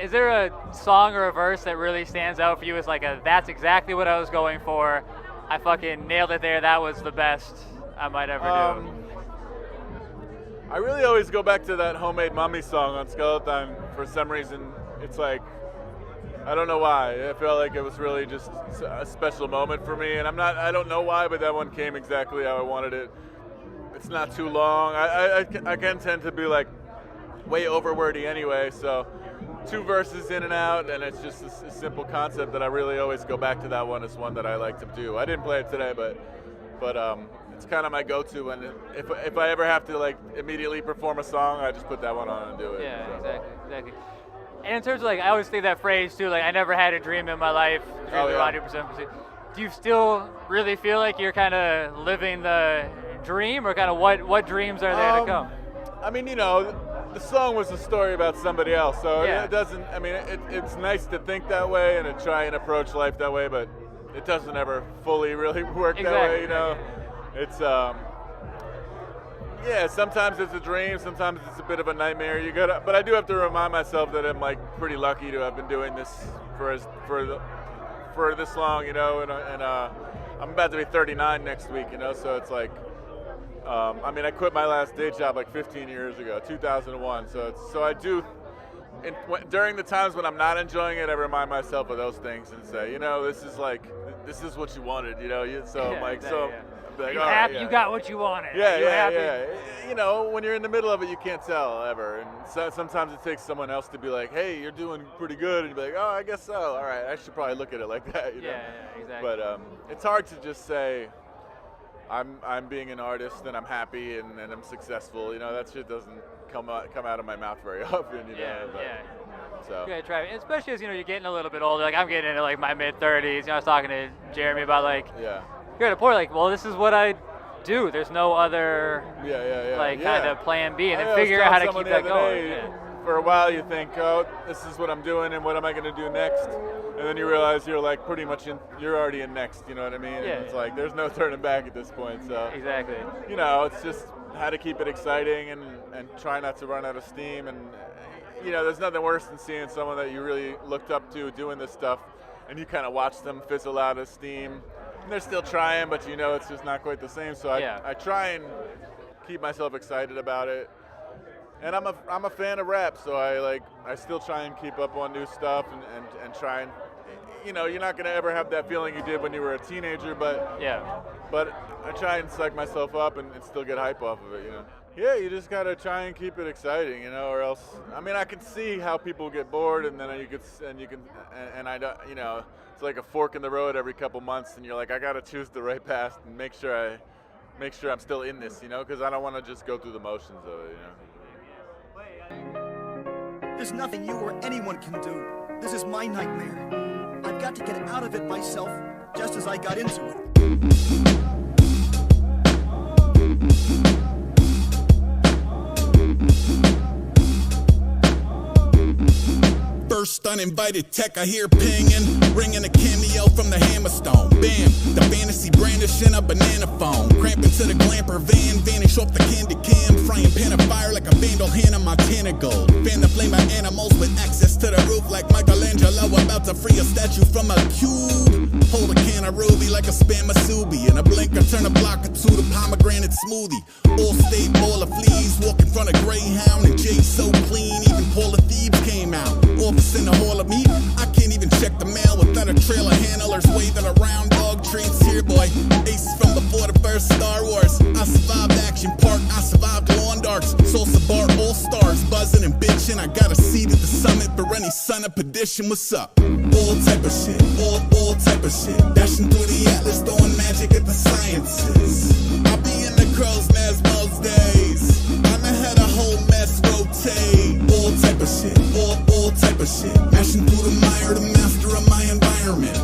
Is there a song or a verse that really stands out for you as like that's exactly what I was going for? I fucking nailed it there. That was the best I might ever do. I really always go back to that Homemade Mummy song on Skeleton. For some reason, it's like, I don't know why. I felt like it was really just a special moment for me, and I don't know why, but that one came exactly how I wanted it. It's not too long. I can tend to be like way over wordy anyway, so 2 verses in and out, and it's just a simple concept that I really always go back to. That one is one that I like to do. I didn't play it today, but it's kind of my go-to, and if I ever have to like immediately perform a song, I just put that one on and do it. Yeah, so. exactly. And in terms of like, I always think that phrase too, like I never had a dream in my life. Oh, yeah. 100%. Do you still really feel like you're kind of living the dream, or kind of what dreams are there to come? I mean, the song was a story about somebody else, so Yeah. it doesn't, I mean, it's nice to think that way and to try and approach life that way, but it doesn't ever fully really work that way, It's, yeah, sometimes it's a dream, sometimes it's a bit of a nightmare. But I do have to remind myself that I'm like pretty lucky to have been doing this for this long, and I'm about to be 39 next week, so it's like, I mean, I quit my last day job like 15 years ago, 2001. So I do, during the times when I'm not enjoying it, I remind myself of those things and say, this is what you wanted, So I'm like, like, you, all happy, right, yeah. You got what you wanted. Yeah, happy? Yeah. When you're in the middle of it, you can't tell ever. And so, sometimes it takes someone else to be like, hey, you're doing pretty good. And you'd be like, oh, I guess so. All right, I should probably look at it like that. Yeah, exactly. But it's hard to just say, I'm being an artist and I'm happy and I'm successful. That shit doesn't come out of my mouth very often. So. Yeah, try it. Especially as you're getting a little bit older. Like I'm getting into like my mid-30s. I was talking to Jeremy about like, you're at a point like, well, this is what I do. There's no other kind of plan B, and then figure out how to keep that going. For a while, you think, oh, this is what I'm doing, and what am I going to do next? And then you realize you're like pretty much you're already in next. You know what I mean? Yeah. And it's like there's no turning back at this point. So exactly. It's just how to keep it exciting and try not to run out of steam. And there's nothing worse than seeing someone that you really looked up to doing this stuff, and you kind of watch them fizzle out of steam. And they're still trying, but it's just not quite the same. So I try and keep myself excited about it. And I'm a fan of rap, so I still try and keep up on new stuff and try and, you're not gonna ever have that feeling you did when you were a teenager, but I try and psych myself up and still get hype off of it, Yeah, you just gotta try and keep it exciting, or else. I mean, I can see how people get bored, and then I don't, it's like a fork in the road every couple months, and you're like, I gotta choose the right path and make sure I'm still in this, because I don't want to just go through the motions of it, There's nothing you or anyone can do. This is my nightmare. I've got to get out of it myself, just as I got into it. first uninvited tech I hear pinging, ringing a cameo from the Hammerstone. Bam, the fantasy brandishing a banana phone, cramping to the glamper van, vanish off the candy cam, frying pan of fire like a vandal Hannah Montana gold. Fan the flame of animals with access to the roof like Michelangelo about to free a statue from a cube. Hold a can of ruby like a spam Masubi. In a blink I turn a block or two to pomegranate smoothie. All state, all of fleas, walk in front of Greyhound and Jay so clean, even Paul of Thebes came out. Office in the hall of meat, I can't even check the mail without a trail of handlers waving around dog treats. Here boy, aces from before the first Star Wars. I survived Action Park, I survived lawn darts. Salsa bar, all stars, buzzing and bitching. I got a seat at the summit for any son of perdition. What's up? All type of shit, all type of shit. Dashing through the atlas, throwing magic at the sciences. I be in the crow's nest most days. I'ma had a whole mess rotate. All type of shit, all type of shit. Mashing through the mire, the master of my environment.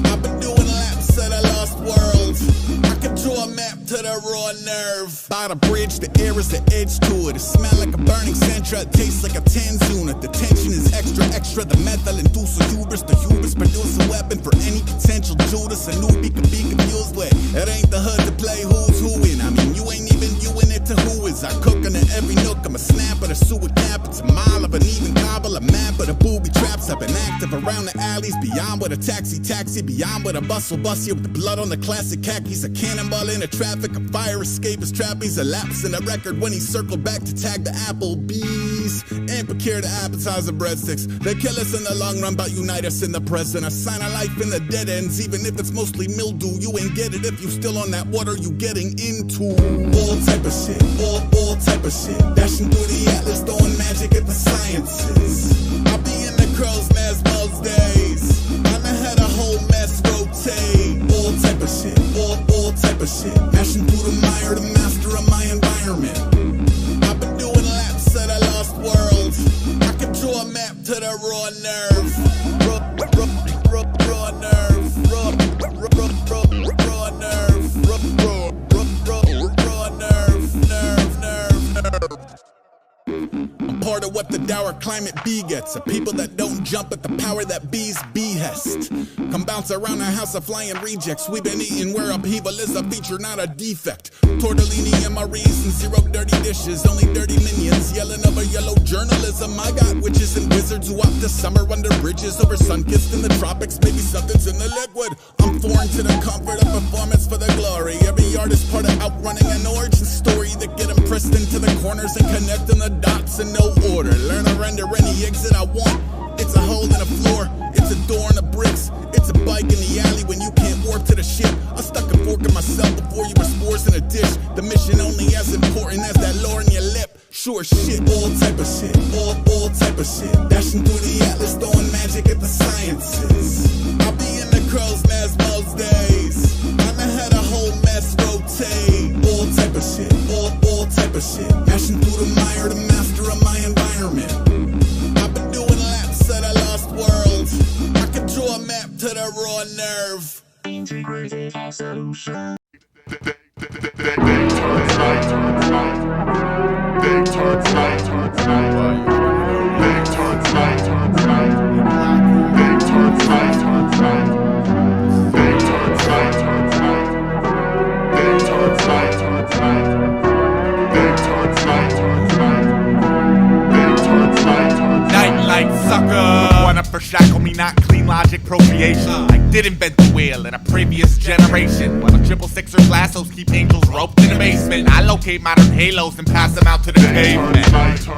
I've been doing laps at a lost world. I can draw a map to the raw nerve. By the bridge, the air is the edge to it. It smell like a burning Sentra, it tastes like a Tanzuna. The tension is extra, extra. The methyl inducer hubris, the hubris produce a weapon for any potential Judas. A newbie could be confused with. It ain't the hood to play who's who in. I mean, you ain't even you in it to who is. I cook in every nook. I'm a snap of the sewer cap. It's a mile of an even cobble, a map of the booby traps. I've been active around the alleys, beyond with a taxi, beyond with a bus will bust you with the blood on the classic khakis. A cannonball in the traffic, a fire escape is trapeze. A lapse in the record when he circled back to tag the Applebee's and procure the appetizer breadsticks. They kill us in the long run, but unite us in the present. A sign of life in the dead ends, even if it's mostly mildew. You ain't get it if you still on that water you getting into. All type of shit, all type of shit. Dashing through the atlas, throwing magic at the sciences. I be in the crow's nest most days. I'ma had a whole mess rotate. All type of shit, all type of shit. Mashing through the mire, the master of my environment. I've been doing laps at a lost world. I can draw a map to the raw nerve. Raw nerve. Raw nerve. I'm part of what the dour climate bee gets. A people that don't jump at the power that bees behest. Come bounce around a house of flying rejects. We've been eating where upheaval is a feature, not a defect. Tortellini MREs and zero dirty dishes. Only dirty minions yelling over yellow journalism. I got witches and wizards who opt to summer under bridges. Over sun-kissed in the tropics, maybe something's in the liquid. I'm foreign to the comfort of performance for the glory. Every artist part of outrunning an origin story that get them pressed into the corners and connecting the dots in no order. Learn to render any exit I want. It's a hole in the floor, it's a door in the bricks. It's a bike in the alley when you can't warp to the ship. I stuck a fork in myself before you were spores in a dish. The mission only as important as that lore in your lip. Sure shit, all type of shit, all type of shit. Dashing through the atlas, throwing magic at the sciences. I'll be in the crow's nest most days. I'ma had a whole mess rotate. All type of shit, all type of shit. Mashing through the mire, the master of my environment. I've been doing laps at a lost world. I can draw a map to the raw nerve. Integrated solution. They turns light. They turns light. They turns light. They turns light. They turns light. They turns light. They turns light. They turns light. Nightlight sucker. Wanna forshackle me, not clean logic procreation. I did invent the wheel in a previous generation. While the 666er lassos keep angels roped in the basement. I locate modern halos and pass them out to the pavement.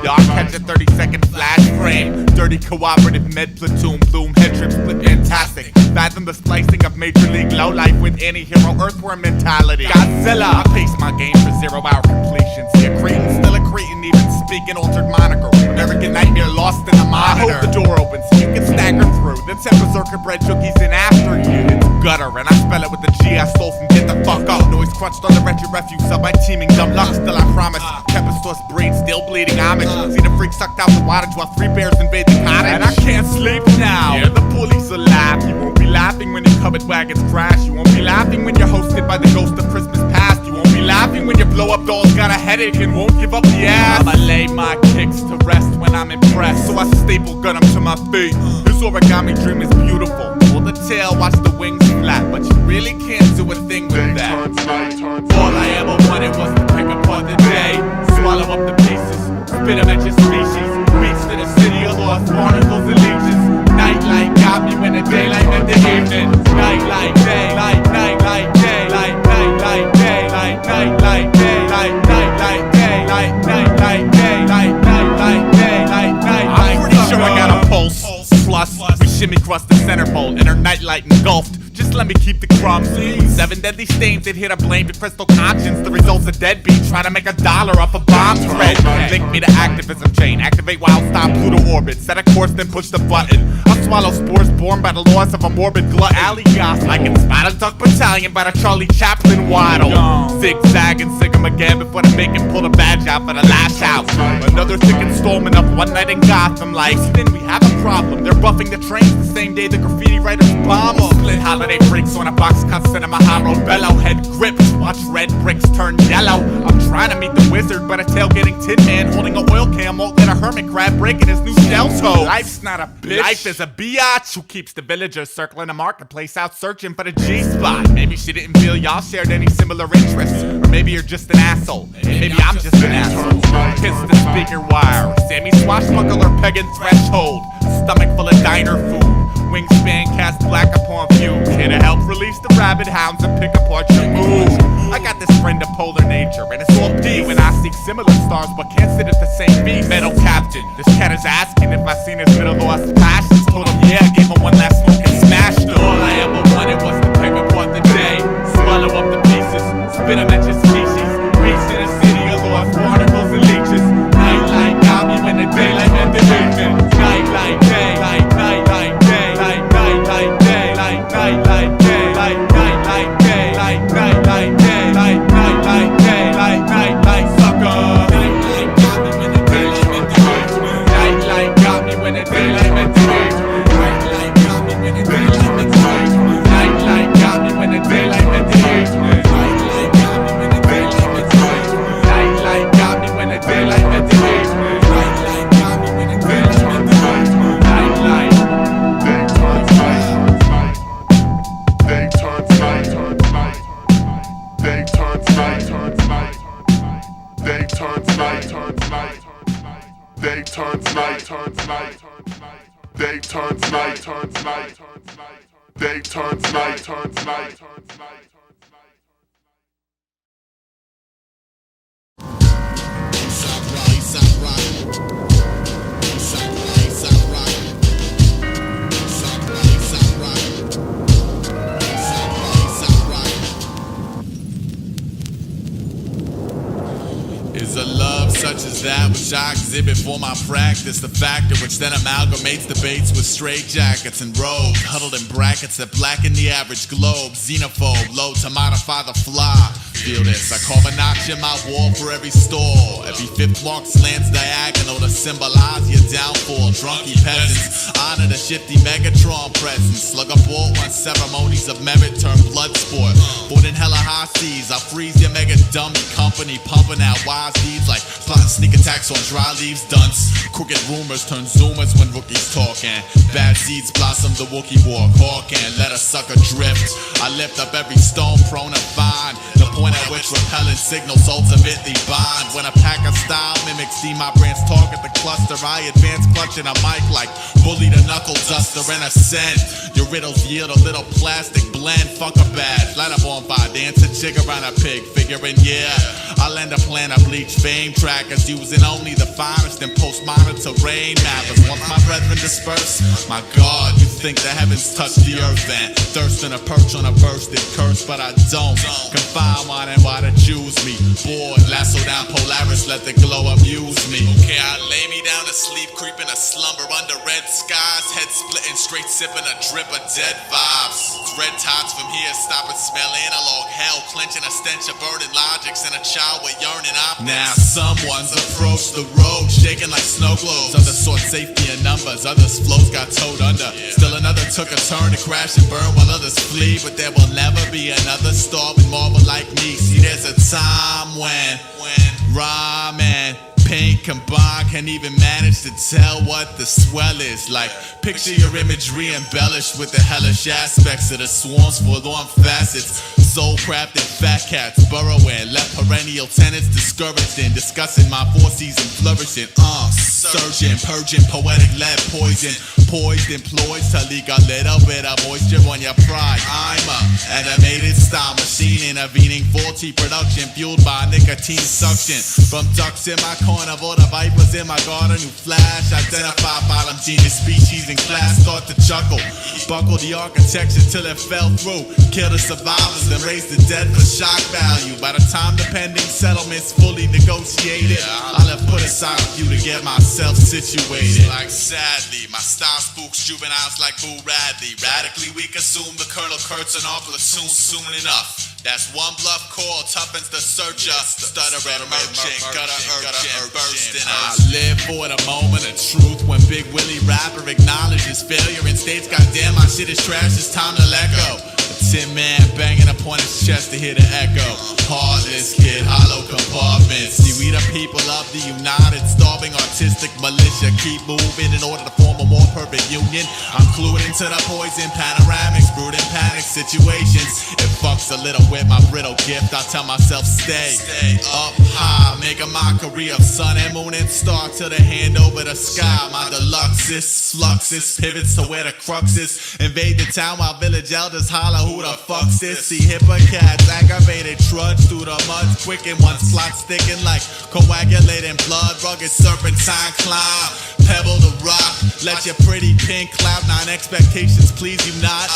Y'all catch a 30-second flash frame. Dirty cooperative med platoon, bloom head trip split fantastic. Fathom the splicing of major league lowlife with anti-hero earthworm mentality. Godzilla, I pace my game for 0-hour completion. See a Cretan, still a Cretan, even speaking altered moniker. Arrogant nightmare lost in the monitor. I hope the door opens so you can stagger through. Then set berserker bread cookies in after you. It's gutter and I spell it with the G I stole from Get the Fuck Up. Noise crunched on the wretched refuse of my teaming dumb luck. Still I promise, Kepis breed still bleeding homage. See the freak sucked out the wattage while 3 bears invade the cottage. And I can't sleep now. Yeah, the police are laugh. You won't be laughing when your covered wagons crash. You won't be laughing when you're hosted by the ghost of Christmas past. You won't be laughing when your blow-up doll's got a headache and won't give up the ass. I lay my kicks to rest when I'm impressed, so I staple gun 'em to my feet. This origami dream is beautiful. Pull the tail, watch the wings flap, but you really can't do a thing with that. All I ever wanted was to pick apart the day, swallow up the pieces, spit 'em at your species. Beats to the city of lost barnacles and leeches. Nightlight got me when the daylight met the evening. Nightlight, daylight, nightlight, daylight, nightlight, daylight, nightlight, daylight, nightlight, daylight, nightlight, daylight, nightlight, daylight, nightlight. I'm pretty sure I got a pulse. Plus, we shimmy across the center pole and her nightlight engulfed. Just let me keep the crumbs. 7 deadly stains that hit a blame to crystal conscience. The results of deadbeat trying to make $1 off a bomb thread. Link me to activism chain. Activate wild stop Pluto orbit. Set a course, then push the button. I'll swallow spores born by the laws of a morbid glut. Alley gossip. I can spot a duck battalion by the Charlie Chaplin waddle. Zigzag and sig 'em again before they make him pull the badge out for the last out. Another thick installment of One Night in Gotham. Like, then we have a problem. They're buffing the trains the same day the graffiti writers bomb them. Split holiday breaks on a box cut cinema hollow bellow. Head gripped, watch red bricks turn yellow. I'm trying to meet the wizard, but a tailgating tin man holding an oil can won't let a hermit crab break in his new shell toe. Life's not a bitch. Life is a biatch who keeps the villagers circling the marketplace out searching for the G-spot. Maybe she didn't feel y'all shared any similar interests, or maybe you're just an asshole. Maybe I'm just an asshole. Kiss the speaker wire. Sammy swashbuckler pegging threshold. Stomach full of diner food. Wingspan cast black upon view. Here to help release the rabid hounds and pick apart your mood. I got this friend of polar nature, and it's all D when I seek similar stars but can't sit at the same beat. Metal captain, this cat is asking if I seen his middle lost passions. Told him yeah, gave him one last smoke and smashed him. All I ever wanted was to pick apart the day, swallow up the pieces, spit 'em at your species. Reach to the city of lost barnacles and leeches. Nightlight got me when the daylight met the evening. Nightlight, daylight, nightlight, daylight, nightlight, daylight, nightlight, daylight, nightlight, daylight, nightlight, daylight, nightlight, daylight, nightlight, sucker. Nightlight got me when the daylight met the evening. Nightlight got me when the daylight met the evening. Nightlight got me when the daylight met the evening. Nightlight got me when the daylight met the evening. Nightlight got me when the daylight met the evening. Nightlight got me when the daylight met the evening. Nightlight got me when the daylight met the evening. Nightlight. They turn night, they turn night, they turn night, they turn night, they turn night, they turn night. Is a love such as that which I exhibit for my practice, the factor which then amalgamates debates with straitjackets and robes, huddled in brackets that blacken the average globe, xenophobe, low to modify the fly. Feel this, I carve a notch in my wall for every store. Every fifth mark slants diagonal to symbolize your downfall. Drunky peasants honor the shifty Megatron presence. Slug up all one ceremonies of merit turn blood sport. Born in hella high seas, I freeze your mega dummy company, pumping out wise deeds like plotting sneak attacks on dry leaves, dunce. Crooked rumors turn zoomers when rookies talking. Bad seeds blossom the Wookiee war, hawking. Let a sucker drift. I lift up every stone prone to find the point at which repellent signals ultimately bind. When a pack of style mimics see my brands target the cluster, I advance clutching a mic like bully the knuckle duster and ascend. Your riddles yield a little plastic blend. Fuck a bad, light up on fire, dance a jig around a pig, figuring yeah, I'll end up playing a bleach fame trackers, using only the finest and postmodern terrain mappers. Once my brethren disperse, my God, you think the heavens touch the earth and thirsting a perch on a bursted curse, but I don't confine mine and why to choose me. Bored, lasso down Polaris, let the glow amuse me. Okay, I lay me down down to sleep, creeping a slumber under red skies, head splitting, straight sipping a drip of dead vibes. It's red tides from here, stop and smell analog hell, clenching a stench of burning logics and a child with yearning optics. Now someone's approached the road, shaking like snow globes. Others sought safety in numbers, others' flows got towed under. Still another took a turn to crash and burn while others flee, but there will never be another star with marble like me. See, there's a time when rhyme and paint combined can even manage to tell what the swell is like. Picture your imagery embellished with the hellish aspects of the swarm's forlorn facets. Soul crafted fat cats burrowing, left perennial tenants discouraged in discussing my four-season flourishing. Surging, purging, poetic lead poison, poised, employed to leak a little bit of moisture on your pride. I'm a animated style machine, intervening faulty production fueled by nicotine suction. From ducks in my carnivore to vipers in my garden who flash, identify bottom genius species in class, start to chuckle. Buckle the architecture till it fell through. Kill the survivors and raise the dead for shock value. By the time the pending settlement's fully negotiated, I'll have put aside a few to get myself situated. Like sadly, my style spooks juveniles like Boo Radley. Radically we consume the Colonel Kurtz and our platoon soon enough. That's one bluff call, Tuppence the searcher, stuttering merchant, gutter urchin, bursting. I live for the moment of truth when Big Willie rapper acknowledges failure and states, goddamn, my shit is trash, it's time to let go. A tin man banging upon his chest to hear the echo. Heartless kid, hollow compartments. See, we the people of the united, starving artistic militia. Keep moving in order to form a more perfect union. I'm clued into the poison panoramics, brewed in panic situations. It fucks a little with my brittle gift. I tell myself stay up high, make a mockery of sun and moon and star till they hand over the sky. My deluxes, fluxes, pivots to where the crux is. Invade the town while village elders holler, who the fuck's this? See hippocats aggravated, trudge through the mud, quicken one's plot sticking like coagulating blood, rugged serpentine climb, pebble the rock, let your pretty pink cloud nine expectations please you not.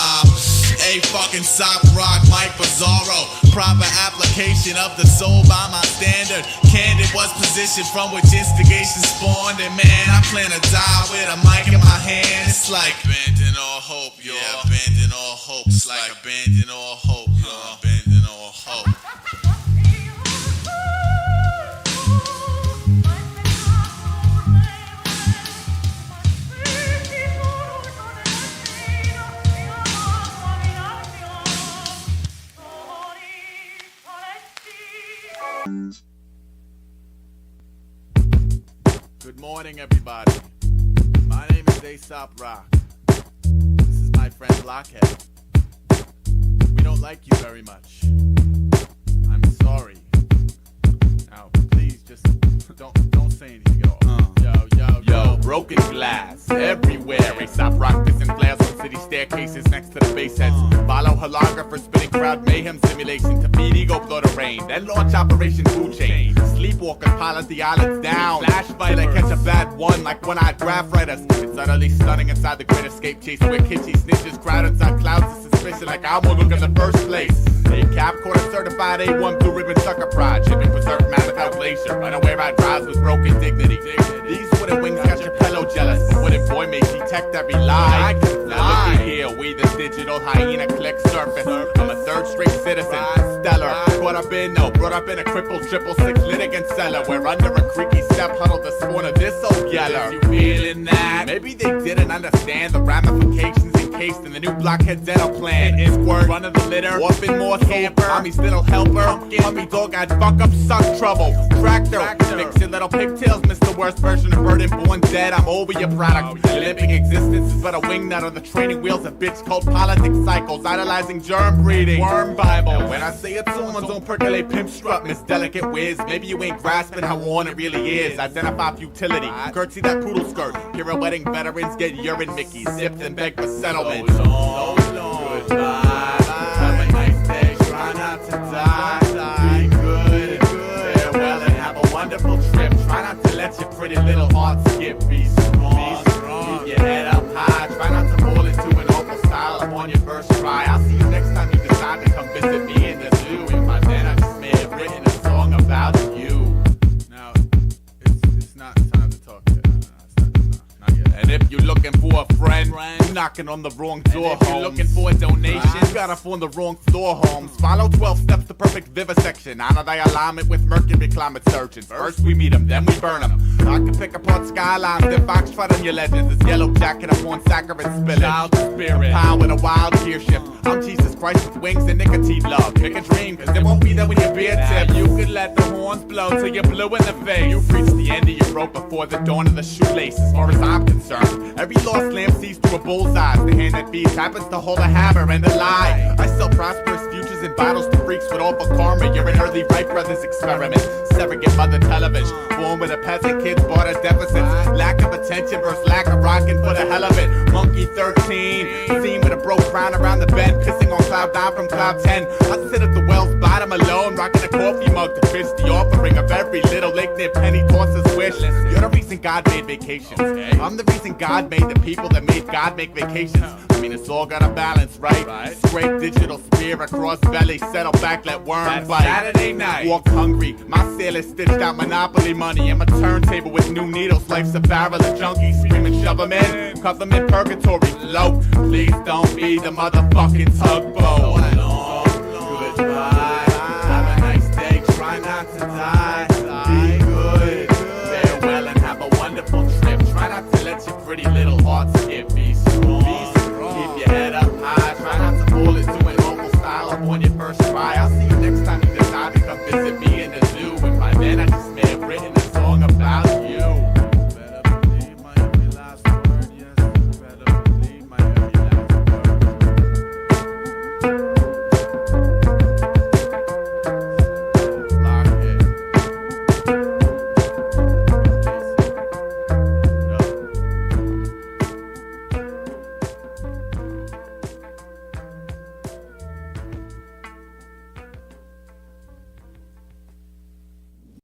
A fucking Aesop Rock, Mike Bizarro, proper application of the soul by my standard. Candid was positioned from which instigation spawned, and man, I plan to die with a mic in my hand. It's like abandon all hope, y'all. Yeah, abandon all hope. It's like abandon all hope, y'all. Abandon all hope. Good morning, everybody. My name is Aesop Rock. This is my friend Blockhead. We don't like you very much. I'm sorry. Now, please just don't say anything at all. Yo, broken glass everywhere. Aesop Rock pissing glass on city staircases next to the base heads. Follow holographer spinning crowd mayhem simulation to feed ego blow the rain. Then launch Operation Food Chain. Sleepwalkers pilot the islands down. Flash fight and catch a bad one like one-eyed graph writers. It's utterly stunning inside the great escape chase where kitschy snitches crowd inside clouds of suspicion like I won't look in the first place. A Capcorder certified A1 blue ribbon sucker pride. Shipping preserved man without glacier. Unaware I drives with broken dignity. These wooden wings got your pillow jealous. The wooden boy may detect every lie. Now looky here, we the digital hyena click surface. I'm a third straight citizen, stellar. Brought up in a crippled 666 litigant cellar. Where under a creaky step huddled the spawn of this old yeller. You feeling that? Maybe they didn't understand the ramifications encased in the new Blockhead dental plan. Is word, run of the litter, orphan more camper, mommy's little helper, puppy dog, I'd fuck up, suck trouble. Tractor, fix your little pigtails, miss the worst version of burden born dead. I'm over your product. Your living existence is but a wingnut on the training wheels of bitch called politics cycles, idolizing germ breeding, worm Bible. And when I say it's someone's own percolate pimp strut, Miss Delicate Whiz, maybe you ain't grasping how on it really is. Identify futility, curtsy that poodle skirt, hero wedding veterans get urine Mickey, sipped and beg for settlement. So long, goodbye. Have a nice day, try not to die. Be good, farewell and have a wonderful trip. Try not to let your pretty little heart skip. Be strong, keep your head up high. Try not to fall into an awful style upon your first try. I'll see you next time you decide to come visit me in the zoo. And by then I just may have written a song about you. Now, it's not time to talk yet. looking for a friend, you're knocking on the wrong door. If you're looking for a donation, you gotta phone the wrong store, Holmes. Follow 12 steps to perfect vivisection. Honor thy alignment with Mercury climate surgeons. First we meet them, then we burn them. I can pick apart skylines, then foxtrot on your legends. It's yellow jacket upon saccharin spilling. Child spirit, power with a wild gear shift. I'm Jesus Christ with wings and nicotine love. Pick a dream, cause it won't be there when your beer tip. You can let the horns blow till you're blue in the face. You've reached the end of your rope before the dawn of the shoelace. As far as I'm concerned, every lost lamp sees through a bullseye. The hand that beats happens to hold a hammer and a lie. I sell prosperous futures and bottles to freaks with all for karma. You're an early Wright Brothers experiment. Surrogate mother television. Born with a peasant, kids bought a deficit. Lack of attention versus lack of rocking for the hell of it. Monkey 13, seen with a broke crown around the bend, pissing on cloud 9 from cloud 10. I sit at the well's bottom alone, rocking a coffee mug to fish the offering of every little lake near penny tosses wish. You're the reason God made vacations. I'm the reason God made the people that made God make vacations. I mean, it's all got a balance, right? Scrape digital spear across belly, settle back, let worms bite. Saturday night, walk hungry. My sailor stitched out Monopoly money and my turntable with new needles. Life's a barrel of junkies, screaming, shove them in, cut them in purgatory. Low, please don't be the motherfucking tugboat. Goodbye. Have a nice day. Try not to die. Be good. Farewell and have a wonderful trip. Try not to let your pretty little heart skip. Be strong. Keep your head up high. Try not to fall into an local style up on your first try. I'll see you next time you decide to come visit me in the zoo. And by then I just may have written a song about you. Better believe my every last word. Yes, better believe my every last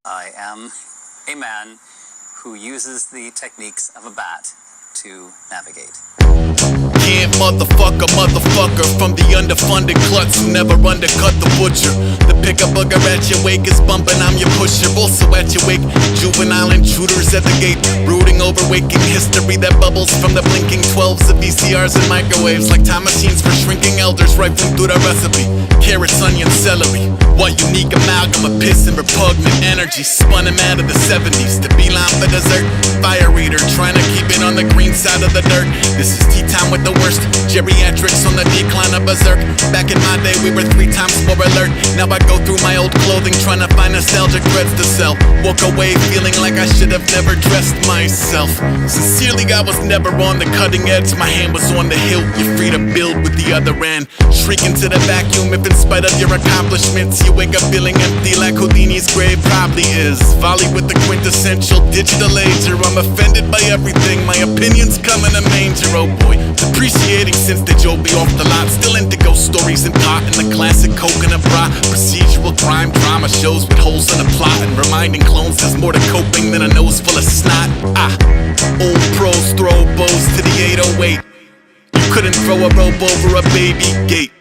I am a man who uses the techniques of a bat to navigate. Can't motherfucker from the underfunded Klutz who never undercut the butcher. The pick a booger at your wake is bumping, I'm your pusher. Also at your wake, juvenile intruders at the gate, brooding over waking history that bubbles from the blinking 12s of VCRs and microwaves, like time machines for shrinking elders rifling through the recipe. Carrots, onions, celery. What unique amalgam of piss and repugnant energy spun him out of the 70s to beeline for dessert. Fire eater, trying to keep it on the green side of the dirt. This is tea time with the worst. Geriatrics on the decline of berserk. Back in my day we were 3 times more alert. Now I go through my old clothing trying to find nostalgic threads to sell. Walk away feeling like I should have never dressed myself. Sincerely I was never on the cutting edge. My hand was on the hilt. You're free to build with the other end. Shriek into the vacuum if in spite of your accomplishments you wake up feeling empty like Houdini's grave probably is. Volley with the quintessential digital ager. I'm offended by everything. My opinions come in a manger, oh boy. Depreciating since the Joe be off the lot. Still into ghost stories and pot in the classic coconut bra. Procedural crime drama shows with holes in the plot, and reminding clones there's more to coping than a nose full of snot. Old pros throw bows to the 808. You couldn't throw a rope over a baby gate.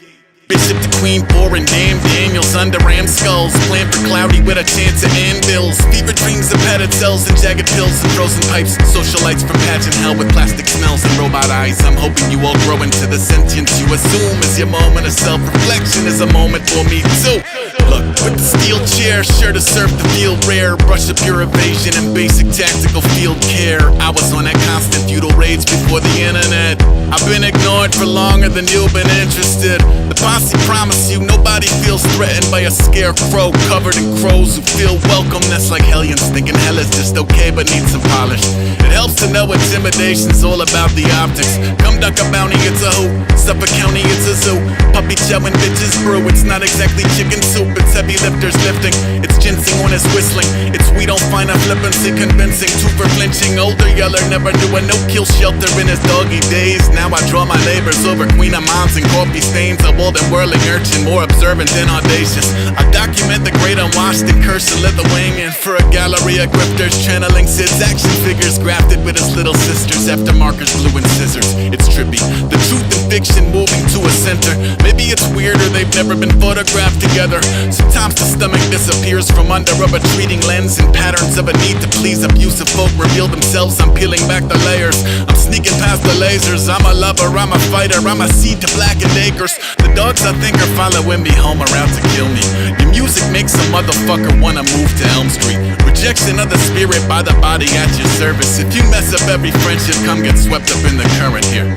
Bishop to Queen, boring damn Daniels under ram skulls. Plan for cloudy with a chance of anvils. Fever dreams of padded cells and jagged pills and frozen pipes. Socialites from pageant hell with plastic smells and robot eyes. I'm hoping you all grow into the sentience you assume is your moment of self-reflection is a moment for me too. Look, with the steel chair, sure to surf the field rare. Brush up your evasion and basic tactical field care. I was on that constant feudal rage before the internet. I've been ignored for longer than you've been interested. The posse promise you nobody feels threatened by a scarecrow covered in crows who feel welcome. That's like hellions thinking hell is just okay but needs some polish. It helps to know intimidation's all about the optics. Come duck a bounty, it's a hoop. Suffolk County, it's a zoo. Puppy chow and bitches brew. It's not exactly chicken soup, it's heavy lifters lifting. It's ginseng on his whistling. It's we don't find a flippancy convincing. Two for flinching, older yeller never knew a no-kill shelter in his doggy days. Now I draw my labors over Queen of Moms and coffee stains. A bold and whirling urchin, more observant than audacious. I document the great unwashed and cursed Lithuanian for a gallery of grifters channeling Sid's action figures grafted with his little sisters after markers, glue and scissors. It's trippy, the truth and fiction moving to a center. Maybe it's weird or they've never been photographed together. Sometimes the stomach disappears from under a retreating lens, and patterns of a need to please abusive folk reveal themselves. I'm peeling back the layers, I'm sneaking past the lasers. I'm a lover, I'm a fighter, I'm a seed to blackened acres. The dogs I think are following me home are out to kill me. Your music makes a motherfucker wanna move to Elm Street. Rejection of the spirit by the body at your service. If you mess up every friendship, come get swept up in the current here.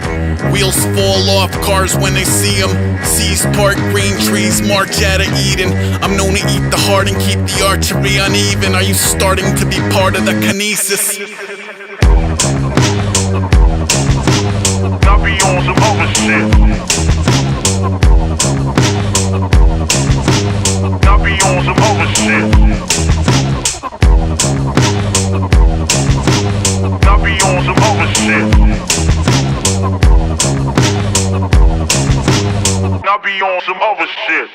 Wheels fall off cars when they see them. Seas part, green trees march out of Eden. I'm known to eat the heart and keep the archery uneven. Are you starting to be part of the kinesis? Now be on some other shit. Now be on some other shit. Now be on some other shit. Now be on some other shit.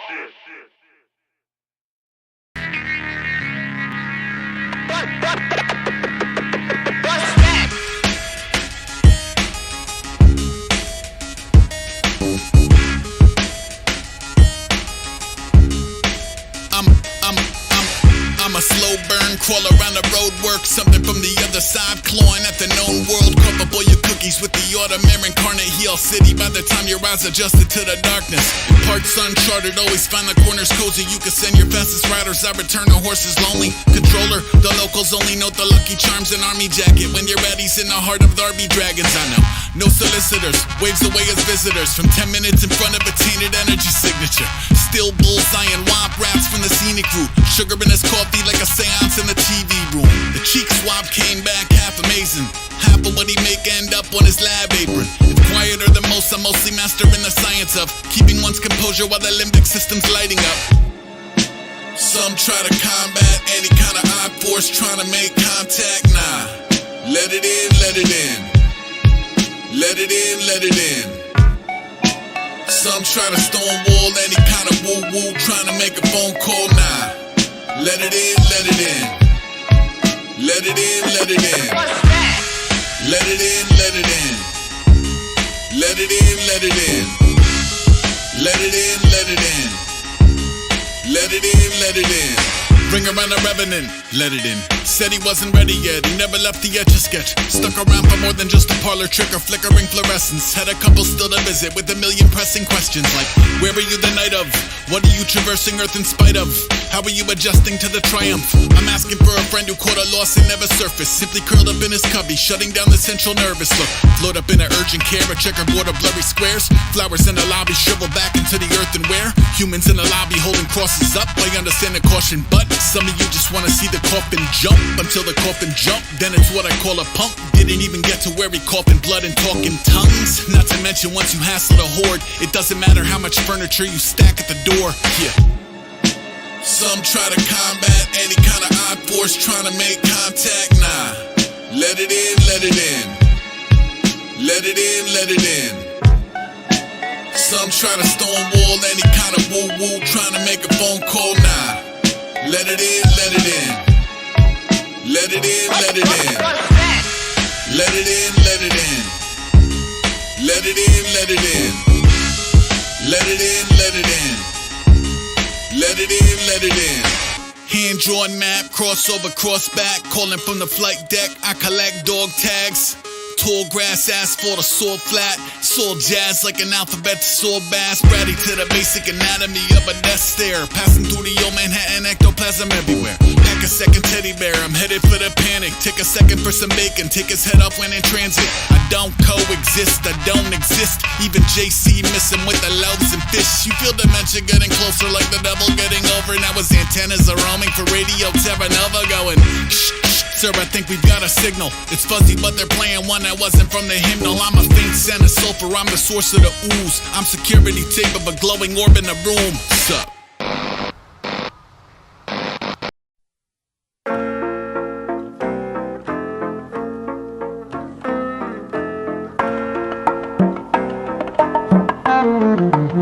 I'm a slow burn, crawl around the road, work something from the other side, clawing at the known world. Cup up all your cookies with the autumn incarnate heel city. By the time your eyes adjusted to the darkness, parts uncharted, always find the corners cozy. You can send your fastest riders, I return the horses lonely. Controller, the locals only note the Lucky Charms and army jacket. When you're ready, in the heart of Darby Dragons, I know. No solicitors, waves away as visitors. From 10 minutes in front of a tainted energy signature. Still bullseye and womp raps from the scenic route. Sugar in his coffee like a seance in the TV room. The cheek swab came back half amazing. Half of what he make end up on his lab apron. It's quieter than most, I'm mostly mastering the science of keeping one's composure while the limbic system's lighting up. Some try to combat any kind of odd force trying to make contact. Nah, let it in, let it in. Let it in, let it in. Some try to stonewall any kind of woo-woo trying to make a phone call. Nah, let it in, let it in. Let it in, let it in. Let it in, let it in. Let it in, let it in. Let it in, let it in. Let it in, let it in. Bring around a revenant, let it in. Said he wasn't ready yet, he never left the Etch-a-Sketch. Stuck around for more than just a parlor trick or flickering fluorescence. Had a couple still to visit with a million pressing questions like, where were you the night of? What are you traversing Earth in spite of? How are you adjusting to the triumph? I'm asking for a friend who caught a loss and never surfaced. Simply curled up in his cubby, shutting down the central nervous. Look, float up in an urgent care, a checkerboard of blurry squares. Flowers in the lobby shrivel back into the earth and where? Humans in the lobby holding crosses up. I understand the caution, but some of you just wanna see the coffin jump. Until the coffin jump, then it's what I call a punk. Didn't even get to where he coughing blood and talking tongues. Not to mention once you hassle the horde, it doesn't matter how much furniture you stack at the door. Yeah. Some try to combat any kind of odd force trying to make contact. Nah, let it in, let it in. Let it in, let it in. Some try to stonewall any kind of woo-woo trying to make a phone call. Nah, let it in, let it in. Let it in, let it in. Let it in, let it in. Let it in, let it in. Let it in, let it in. Let it in, let it in. Hand-drawn map, crossover, cross-back. Calling from the flight deck, I collect dog tags. Tall grass, asphalt, or soil flat. Soul jazz like an alphabet to soul bass. Bratty to the basic anatomy of a death stare. Passing through the old Manhattan, ectoplasm everywhere. Pack a second teddy bear, I'm headed for the panic. Take a second for some bacon, take his head off when in transit. I don't coexist, I don't exist. Even JC missing with the loaves and fish. You feel dementia getting closer like the devil getting over. Now his antennas are roaming for radio Terra Nova going. Shh, shh, sir, I think we've got a signal. It's fuzzy, but they're playing one that wasn't from the hymnal. I'm a faint scent of sulfur, I'm the source of the ooze. I'm security tape of a glowing orb in the room. Sup?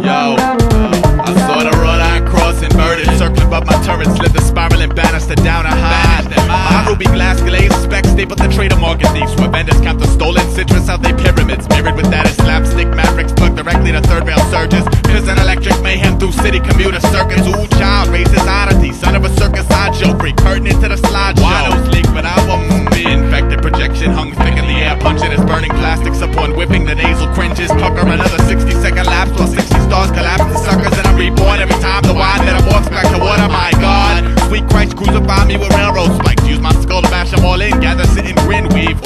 Yo, I saw the wrought iron cross inverted, circling above my turret, slid the spiraling banister down a high. My ruby glass glazed specs, they put the trader market thieves, where vendors count the stolen citrus. burning plastics upon whipping the nasal cringes. Pucker another 60-second lapse while 60 stars collapse the suckers, and I'm reborn every time the wine metamorphs back to water. My God, sweet Christ, crucify me with railroad spikes. Use my skull to bash them all in, gather, sit and grin, weave.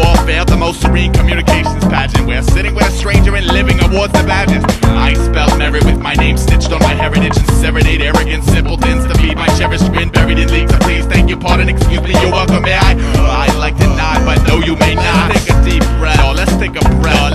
All failed the most serene communications pageant. We're sitting with a stranger and living awards the badges. I spell merit with my name stitched on my heritage and serenade arrogant simpletons to feed my cherished grin buried in leagues of please, thank you, pardon, excuse me, you're welcome, may I? I'd like to nod, but no, you may not. Let's take a deep breath, oh, let's take a breath, oh,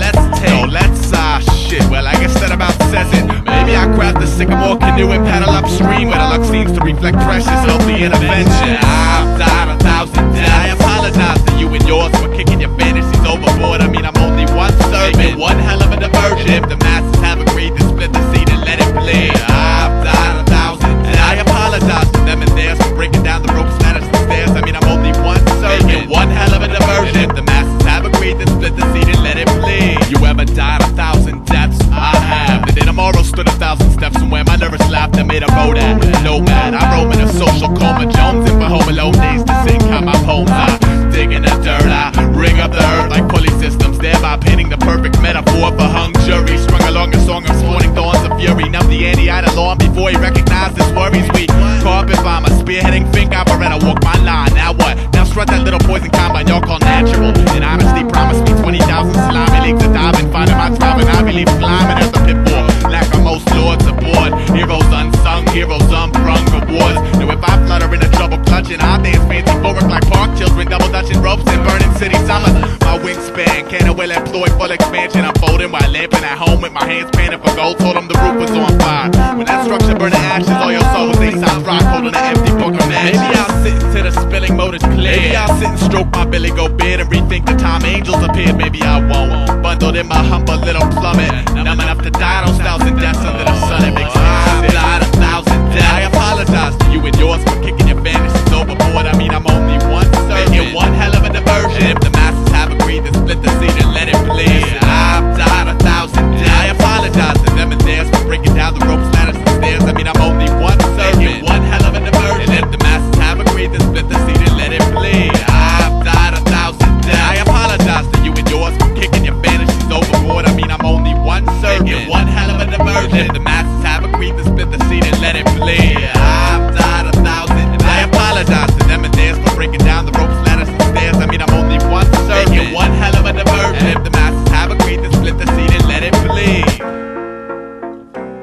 shit, well, I guess that about says it. Maybe I grab the sycamore canoe and paddle upstream where the luck seems to reflect precious, healthy intervention. I've died 1,000 deaths. I apologize to you and yours for kicking your fantasies overboard. I mean, I'm only one servant, one hell of a diversion. If the masses have agreed to split the seed and let it bleed, I've died 1,000 deaths. I apologize to them and theirs for breaking down the ropes, ladders, and stairs. I mean, I'm only one servant, one hell of a diversion. If the masses have agreed to split the seed and let it bleed, you ever died 1,000 deaths? I have. The day tomorrow stood 1,000 steps from where my nervous laughter made a road at. Nomad, I roam in a social coma, Jones in for home alone days to sing how my poems. I dig in the dirt, I ring up the earth like pulley systems, thereby painting the perfect metaphor for hung jury. Strung along a song of sporting thorns of fury. Numb the ante-eyed alarm before he recognized his worries. We carpet bomber, spearheading Fink Alvaretta, walk my line. Now what? Now strut that little poison combine y'all call natural. And honesty promised me 20,000 salami leagues of diving, finding my tribe and I believe climbing as a pitbull. Lack of most lords aboard, heroes unsung, heroes unbrung rewards. Now if I flutter in a trouble clutching, I dance fancy forward like park children, double dutching ropes and burning city summers. My wingspan can't well employ full expansion. I'm folding while lamping at home with my hands panning for gold. Told them the roof was on fire. When that structure burned to ashes, all your soul was Aesop Rock, holding an empty book of matches. Maybe I'll sit until the spilling motor's clear. Maybe I'll sit and stroke my Billy Go beard and rethink the time angels appeared. Maybe I won't. Bundled in my humble little plummet, numb enough to die those 1,000 deaths under the sun. It makes me sick. I've died 1,000 deaths. I apologize to you and yours for kicking your fantasies overboard. I mean, I'm only one servant, making one hell of a diversion. If the masses have agreed to split the seed and let it bleed, I've died 1,000 deaths. I apologize to them and theirs for breaking down the ropes, ladders, and stairs. I mean, I'm only one servant, making one hell of a diversion. If the masses have agreed to split the seed and let it bleed, I've died 1,000 deaths. I apologize to you and yours for kicking your fantasies overboard. I mean, I'm only one servant, making one hell of a diversion. If the masses have agreed to split the seed and let it bleed, I've died 1,000 deaths. I apologize to them and theirs for breaking down the ropes, ladders, and stairs. I mean, I'm only one servant, making one hell of a diversion. If the masses have agreed to split the seed and let it bleed,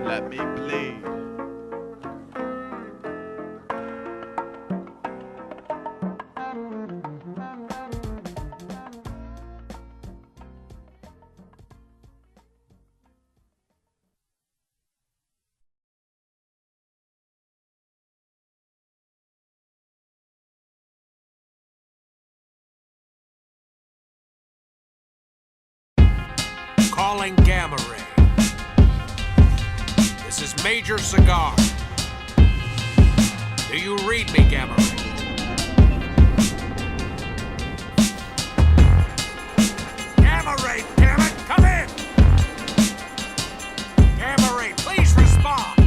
let me bleed. Calling Gamma Ray. This is Major Cigar. Do you read me, Gamma Ray? Gamma Ray, damn it, come in! Gamma Ray, please respond.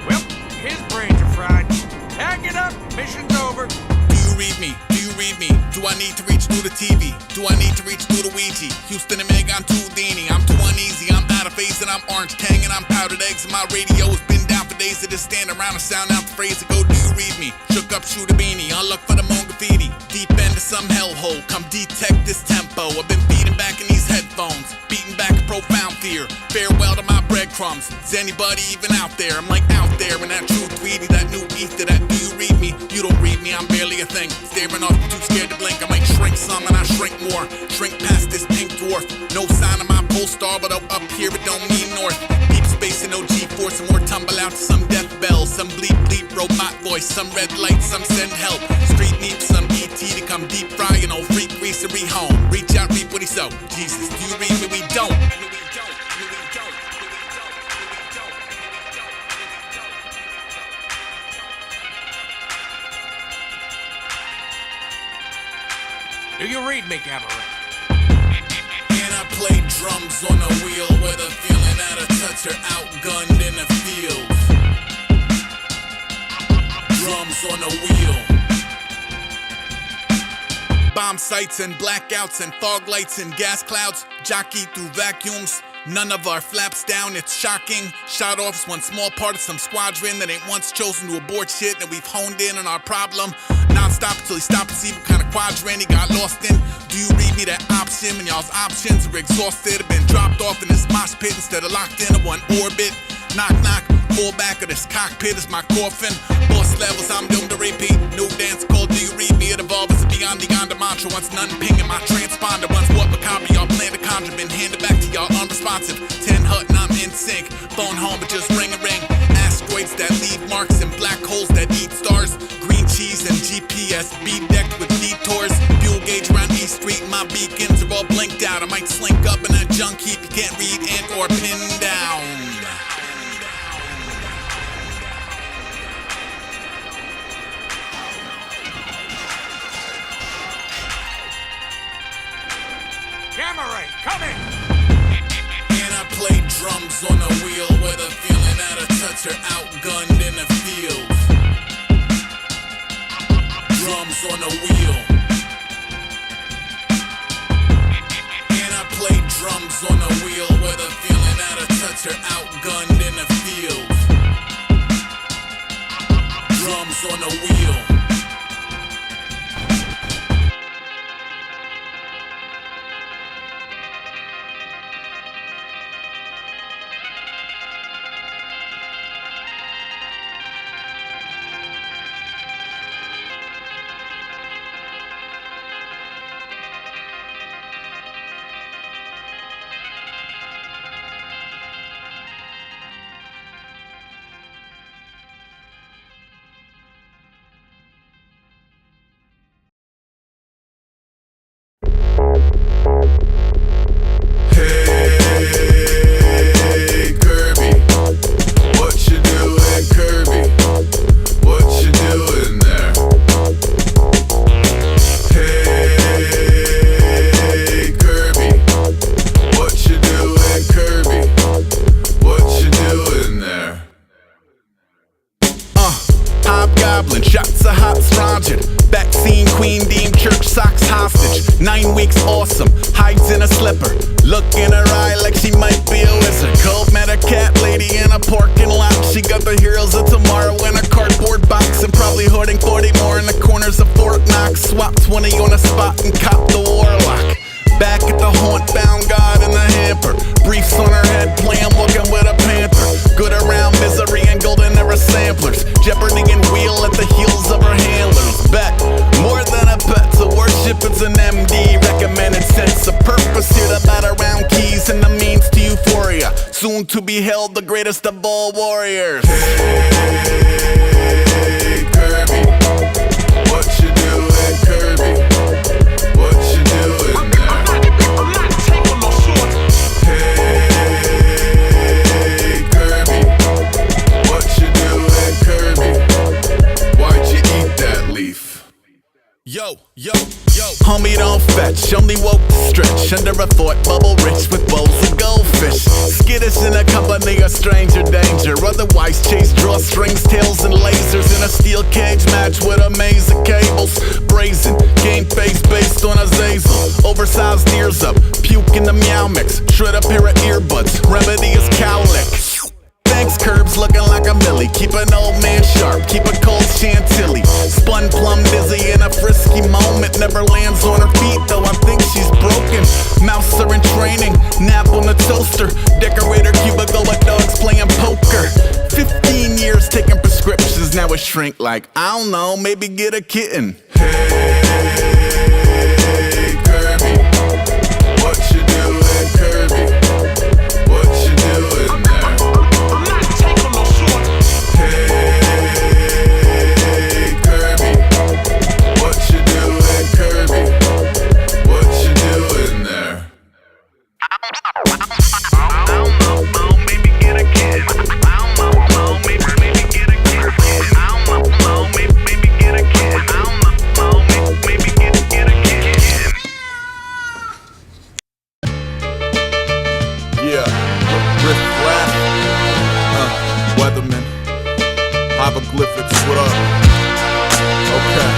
Well, his brains are fried. Tag it up, mission's over. Do you read me? Do you read me? Do I need to reach through the TV? Do I need to reach through the Ouija? Houston and Meg, I'm too Dini. I'm too uneasy. I'm out of phase and I'm orange Tang and I'm powdered eggs and my radio has been down for days. To just stand around and sound out the phrase to go, do you read me? Shook up, shoot a beanie. I'll look for the moan graffiti. Deep end of some hellhole. Come detect this tempo. I've been beating back in these headphones. Beating back a profound fear. Farewell to my breadcrumbs. Is anybody even out there? I'm like out there in that true tweety, that new ether, that do you read me? You don't read me, I'm barely a thing. Staring off, too scared to blink. I might shrink some and I shrink more. Shrink past this pink dwarf. No sign of my pole star, but up here it don't mean north. Deep space and no G-force and more tumble out to some death bell. Some bleep bleep robot voice. Some red light, some send help. Street needs some ET to come deep fry, you know, freak grease and rehome. Reach out, reap what he sow. Jesus, do you read me? We don't. Do you read me, Gamma Ray? And I play drums on a wheel, whether feeling out of touch or outgunned in the field. Drums on a wheel. bomb sites and blackouts and fog lights and gas clouds. Jockey through vacuums. None of our flaps down, it's shocking. Shot off's one small part of some squadron that ain't once chosen to abort shit, and we've honed in on our problem. Non-stop till he stopped to see what kind of quadrant he got lost in. Do you read me that option when y'all's options are exhausted? Have been dropped off in this mosh pit instead of locked in one orbit. Knock, knock, fall back of this cockpit is my coffin. Boss levels, I'm doomed to repeat. New dance called Do You Read Me? It evolves beyond the mantra. Once none pinging my transponder. Once what macabre y'all plan to conjure. Been handed back to y'all unresponsive. 10 hut and I'm in sync. Phone home but just ring a ring. Asteroids that leave marks and black holes that eat stars. Green cheese and GPS be decked with detours. Fuel gauge around East Street. My beacons are all blinked out. I might slink up in that junk heap you can't read and or pin down. Gamma ray, come in! And I play drums on a wheel with a feeling out of touch or outgunned in the field. Drums on a wheel. And I play drums on a wheel with a feeling out of touch or outgunned in the field. Drums on a wheel. Shots of hot stranger. Vaccine queen deemed church socks hostage. 9 weeks awesome, hides in a slipper. Look in her eye like she might be a wizard. Cold met a cat lady in a parking lot. She got the heroes of tomorrow in a cardboard box. And probably hoarding 40 more in the corners of Fort Knox. Swap 20 on a spot and cop the warlock. Back at the haunt, found God in the hamper. Briefs on her head, playing walking with a panther. Good around misery and golden era samplers. Jeopardy and wheel at the heels of her handlers. Bet, more than a pet to worship, it's an MD. Recommended sense of purpose here to bat around keys and the means to euphoria. Soon to be held the greatest of all warriors. Hey, Kirby, what you doing, Kirby? What you doing there? Hey, Kirby, what you doing, Kirby? Why'd you eat that leaf? Yo, yo, yo. Homie don't fetch, only woke to stretch. Under a fort, bubble rich with bowls of goldfish. Skittish in a company of stranger danger. Otherwise chase drawstrings, tails and lasers. In a steel cage match with a maze of cables. Brazen, game face based on a Zazel. Oversized ears up, puke in the meow mix. Shred a pair of earbuds, remedy is cowlick. Thanks, curbs looking like a millie. Keep an old man sharp, keep a cold chantilly. Spun plum dizzy in a frisky moment. Never lands on her feet, though I think she's broken. Mouse are in training, nap on the toaster. Decorator cubicle with dogs playing poker. 15 years taking prescriptions, now it shrink like, I don't know, maybe get a kitten. Hey, Kirby, what you doing, Kirby? What you doing there? Hey, Kirby, what you doing, Kirby? What you doing there? I don't know, maybe get a kid. I don't know, maybe get a kid. I don't know, maybe get a kid. I don't know, maybe get a kid. Yeah, Riff Rap, Weatherman. Hieroglyphics, what up? Okay.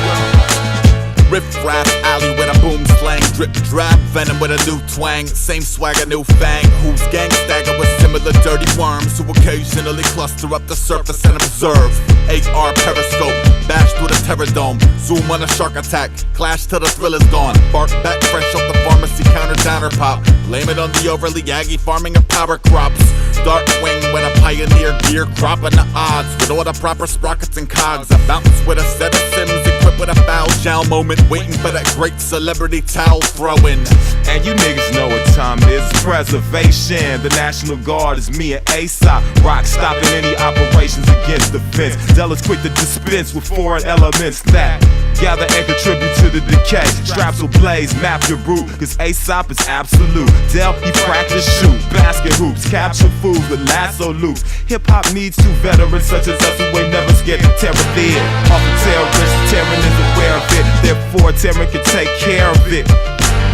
riff-raff alley with a boom slang. Drip drap, venom with a new twang. Same swagger, new fang. Who's gang stagger with similar dirty worms who occasionally cluster up the surface and observe. AR periscope, bash through the terror dome. Zoom on a shark attack, clash till the thrill is gone. Bark back fresh off the pharmacy counter downer pop. Blame it on the overly aggy farming of power crops. Dark wing when a pioneer gear cropping the odds with all the proper sprockets and cogs. I bounce with a set of sims equipped with a foul jowl moment, waiting for that great celebrity towel throwing. And you niggas know what time it is. It's preservation. The National Guard is me and Aesop Rock, stopping any operations against the fence. Zealous quick to dispense with foreign elements that gather and contribute to the decay. Straps will blaze, map your route, cause Aesop is absolute. Del, he practice shoot, basket hoops, capture fools with lasso loops. Hip-hop needs two veterans such as us who ain't never scared to tear a lid off a terrorist. Terran is aware of it, therefore Terran can take care of it.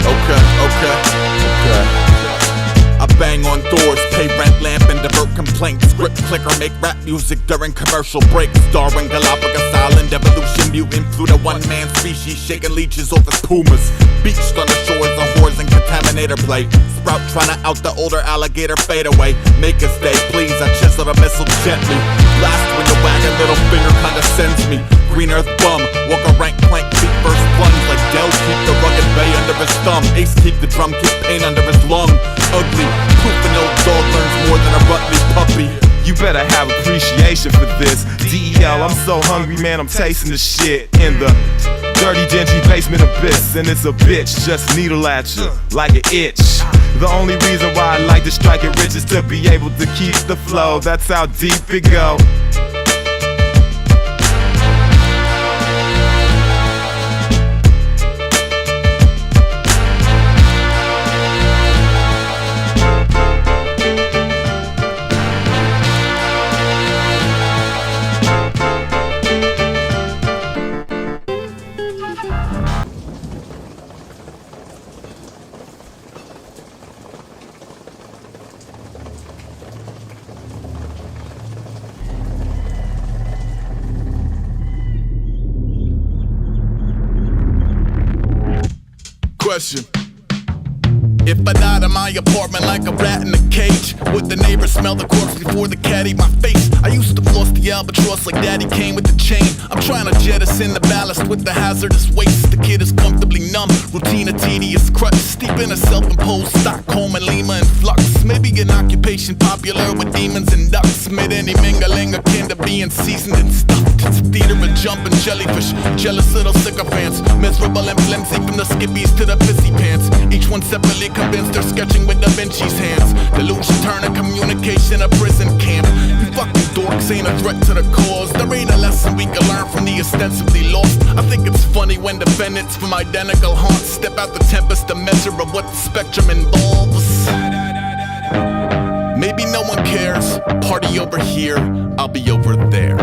Okay. I bang on doors, pay rent, lamp, and divert complaints. Script clicker, make rap music during commercial breaks. Starring Galapagos Island, evolution mutant through the one-man species, shaking leeches off his pumas. Beached on the shores of whores and contaminator play. Sprout trying to out the older alligator fade away. Make us stay, please, I chisel the missile gently. Blast when the wagon, little finger kinda sends me. Green earth bum, walk a rank plank, feet first plunge. Like Del, keep the rugged bay under his thumb. Ace, keep the drum, keep pain under his lung. Ugly, proof an old dog learns more than a Rutley puppy. You better have appreciation for this. DEL, I'm so hungry, man, I'm tasting the shit in the dirty, dingy basement abyss. And it's a bitch, just needle at you like an itch. The only reason why I like to strike it rich is to be able to keep the flow. That's how deep it go. Question. If I died in my apartment like a rat in a cage, would the neighbors smell the corpse before the cat ate my face? I used to floss the albatross like daddy came with the chain. I'm trying to jettison the ballast with the hazardous waste. The kid is comfortably numb, routine a tedious crutch. Steep in a self-imposed Stockholm and Lima and flux. Maybe an occupation popular with demons and ducks. Mid any mingling akin to being seasoned and stuffed. It's a theater of jumping jellyfish, jealous little sycophants. Miserable and flimsy from the skippies to the pissy pants. Each one separately convinced they're sketching with Da Vinci's hands. Delusion turn a communication a prison camp. You fucking dorks ain't a threat to the cause. There ain't a lesson we can learn from the ostensibly lost. I think it's funny when defendants from identical haunts step out the tempest to measure of what the spectrum involves. Maybe no one cares. Party over here, I'll be over there.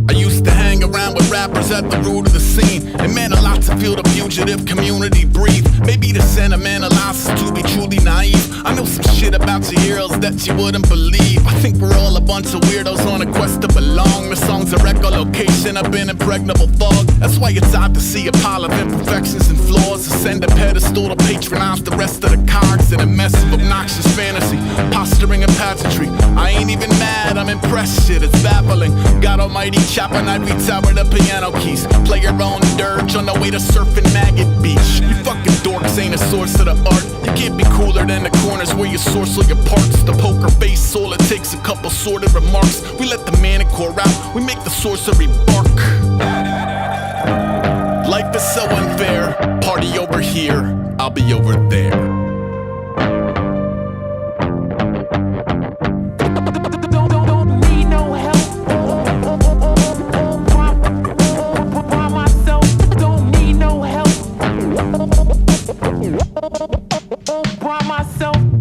I used to hang around with rappers at the root of the scene. It meant a lot to feel the fugitive community breathe. Maybe the sentimental us to be truly naive. I know some shit about your heroes that you wouldn't believe. I think we're all a bunch of weirdos on a quest to belong. The song's a echolocation up in impregnable fog. That's why it's odd to see a pile of imperfections and flaws. Ascend a pedestal to patronize the rest of the cogs in a mess of obnoxious fantasy, posturing and pageantry. I ain't even mad, I'm impressed, shit, it's baffling. God almighty, chopping ivory tower to piano keys. Play your own dirge on the way to surfing Maggot Beach. You fucking dorks ain't a source of the art. You can't be cooler than the corners where you source all your parts. The poker face, all it takes a couple sordid remarks. We let the manicore out, we make the sorcery bark. Life is so unfair, party over here, I'll be over there.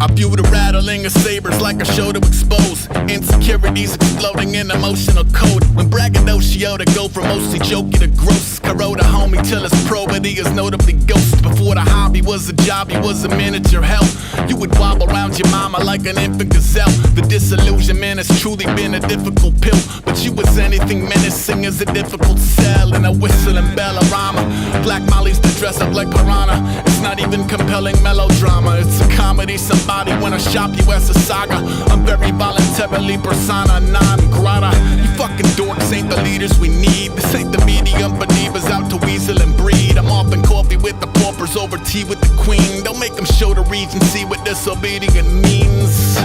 I view the rat Rattling of sabers like a show to expose insecurities exploding in emotional code. When braggadocio to go from mostly jokey to gross. Corrode a homie till his probity is notably ghost. Before the hobby was a job, he was a miniature help. You would wobble around your mama like an infant gazelle. The disillusionment has truly been a difficult pill, but you was anything menacing as a difficult sell. And a whistle and bellorama. Black Molly's to dress up like piranha. It's not even compelling melodrama. It's a comedy. Somebody wanna shop you as a saga. I'm very voluntarily persona non grata. You fucking dorks ain't the leaders we need. This ain't the medium believers out to weasel and breed. I'm offering coffee with the paupers over tea with the queen. Don't make them show the Regency what disobedient means.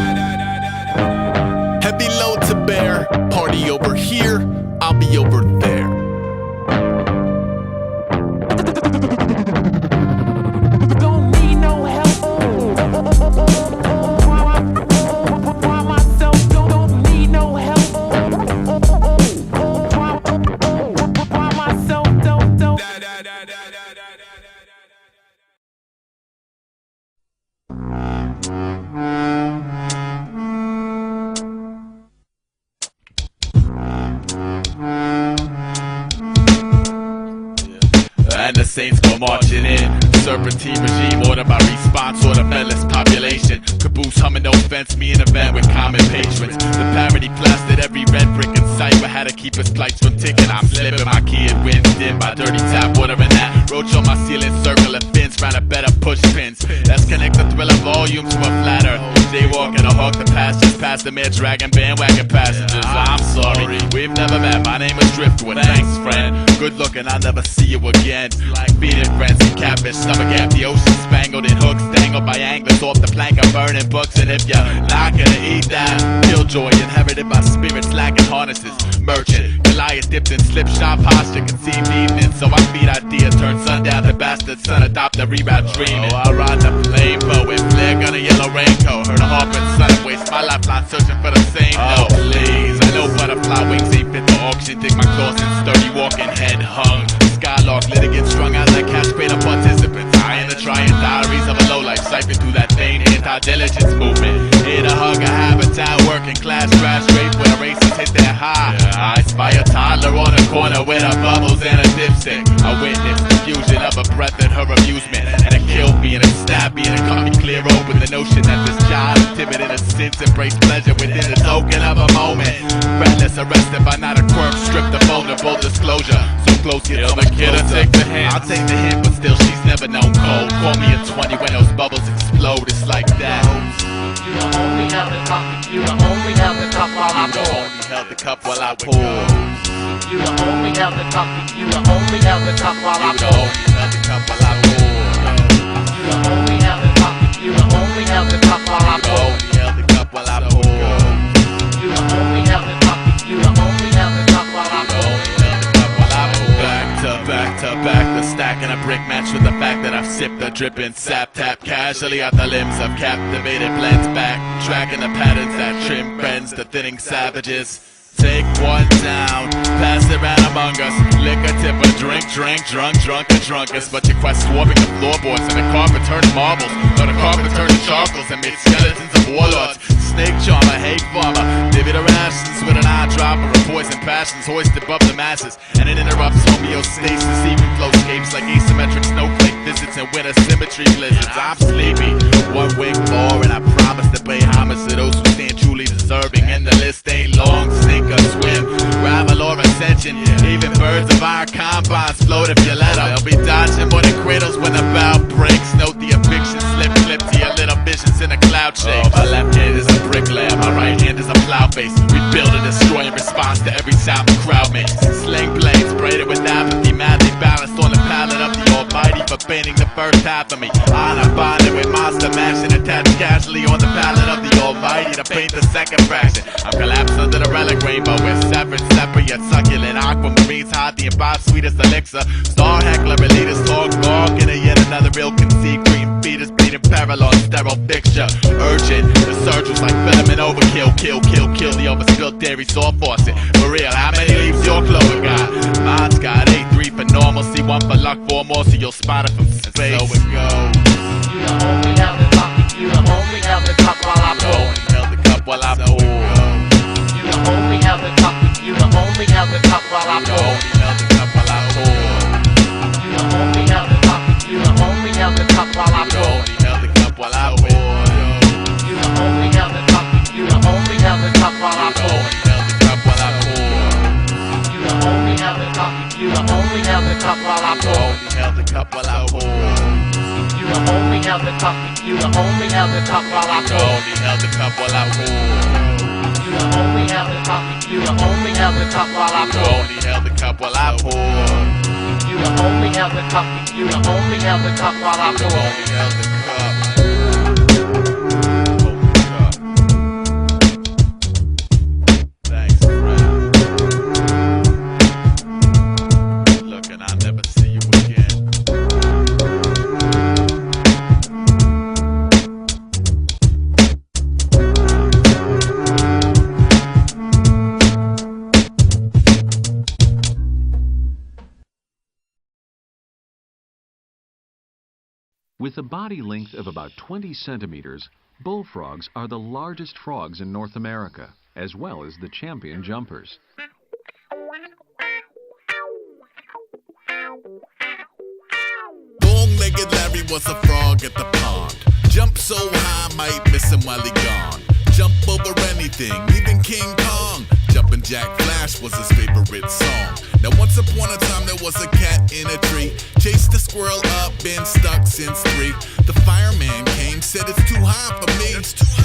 Heavy load to bear. Party over here, I'll be over there. Don't need no help. By myself, don't need no help. By myself, don't. And the Saints go marching in. Serpentine regime, order my response, order mellis population. Caboose humming, no offense, me in a van with common patrons. The parody plastered every red brick in sight, but had to keep his flights from ticking. I'm slipping my key and wind dim by dirty tap water and that. Roach on my ceiling, circle of fins, round a better push pins. Let's connect the thriller volume to a flat earth. Jaywalking a hawk the pastures, past the mere dragon bandwagon passengers. I'm sorry, we've never met, my name is Driftwood. Thanks, friend. Good looking, I'll never see you again. Like feeding friends and catfish, stomach empty, ocean spangled in hooks, dangled by anglers off the plank of burning books. And if you're not gonna eat that, killjoy inherited by spirits lacking harnesses. Merchant, Goliath dipped in slipshod posture, conceived evening. So I feed ideas, turn sundown to bastard son, adopt a reroute dreaming. Oh, I ride the flamebow with flare gun, a yellow raincoat. Heard a harp and sun, waste my lifeline searching for the same note. Please, I know butterfly wings ain't fit for auction. Dig my claws in sturdy walking, head hung. Skylark litigants strung out like cash paid up participants. I in the trying diaries of a lowlife, siphon through that vain anti-diligence movement. Here to hug a habitat, working class trash race where races hit their high. I spy a toddler on a corner with her bubbles and a dipstick. I witnessed the fusion of a breath and her amusement, and it killed me and it stabbed me and it cut me clear open. The notion that this child is timid in a sense, embrace pleasure within the token of a moment. Breathless, arrested by not a quirk, stripped of vulnerable disclosure. So close, you know the kid will take the hint. I'll take the hint, but still she's never known cold. Call me a 20 when those bubbles explode, it's like that. You only held the cup, you only held the cup while I pour. You only held the cup while I pour. You only held the cup, you only held the cup while I pour. You only held the cup while I pour. You only held the cup, you only held the cup while I pour. You only held the cup while I pour. You only held the cup, you only held the cup while I pour. Back to back, the stack and a brick match with the fact that I've sipped the dripping sap tap casually out the limbs of captivated blends back, tracking the patterns that trim friends, the thinning savages. Take one down, pass it round among us. Lick a tip, a drink, drunk, drunkest. But your quest swarming the floorboards and the carpet turning marbles. Or the carpet turning charcoals and made skeletons of warlords. Snake charmer, hate farmer, divvy the rations with an eyedropper of poison passions hoisted above the masses. And it interrupts homeostasis, even flowscapes like asymmetric snowflake visits and winter symmetry blizzards. I'm sleepy, one wing more, and I promise to pay homage to those who stand truly deserving. And the list ain't long, sink or swim, rival or ascension. Even birds of our combines float if you let them. They'll be dodging more than cradles when the bow breaks. Note the eviction slip clip to your little visions in a cloud shape. My left hand is a bricklayer, my right hand is a plow face. We build and destroy in response to every sound the crowd makes. Sling blades braided with apathy, madly balanced on the palette of the Almighty for painting the first half of me. Honor bonded with monster mashing, attached casually on the palette of the Almighty to paint the second fraction. I'm collapsed under the relic rainbow, we're separate yet succulent. Aquamarines hide the imbibed sweetest elixir. Star heckler, elitist talk, gawk, and yet another real conceived green fetus bleeding parallel sterile fixture. Urgent, the surge was like filament overkill. Kill the overspilled dairy saw faucet. For real, how many leaves your clover got? Mine's got 8-3 for normalcy, 1 for luck, 4 more, so you'll spot it from space. So it goes. You only held the cup, you only held the cup while I pour. held the cup while I pour. Only held the cup while I pour. You only held the cup. You only held the cup while I pour. Held the cup while I pour. You only held the cup. You only held the cup while I pour. Only held the cup while I pour. You only held the cup. You only held the cup while I pour. Only held the cup while I pour. You only held the cup. You only held the cup while I pour. Only held the cup while I pour. You only held the cup. You only held the cup while I pour. Only held the cup. Thanks, friend. Look, and I'll never see you again. With a body length of about 20 centimeters, bullfrogs are the largest frogs in North America, as well as the champion jumpers. Long-legged Larry was a frog at the pond. Jumped so high, might miss him while he gone. Jump over anything, even King Kong. Jumpin' Jack Flash was his favorite song. Now once upon a time there was a cat in a tree. Chased the squirrel up, been stuck since 3. The fireman came, said it's too high for me.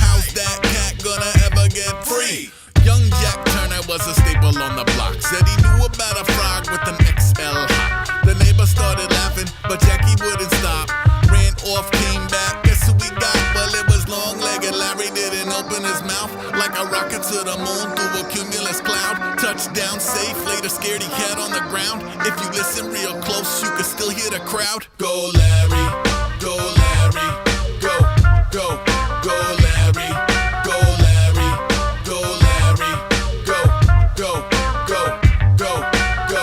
How's that cat gonna ever get free? Young Jack Turner was a staple on the block. Said he knew about a frog with an XL hop. The neighbors started laughing, but Jackie wouldn't stop. Ran off, came back, guess who we got? Well, it was long-legged Larry, didn't open his mouth. Like a rocket to the moon through a cumulus cloud. Touchdown safe, laid a scaredy cat on the ground. If you listen real close, you can still hear the crowd. Go Larry, go Larry, go, go, go Larry, go Larry, go Larry, go, go, go, go, go.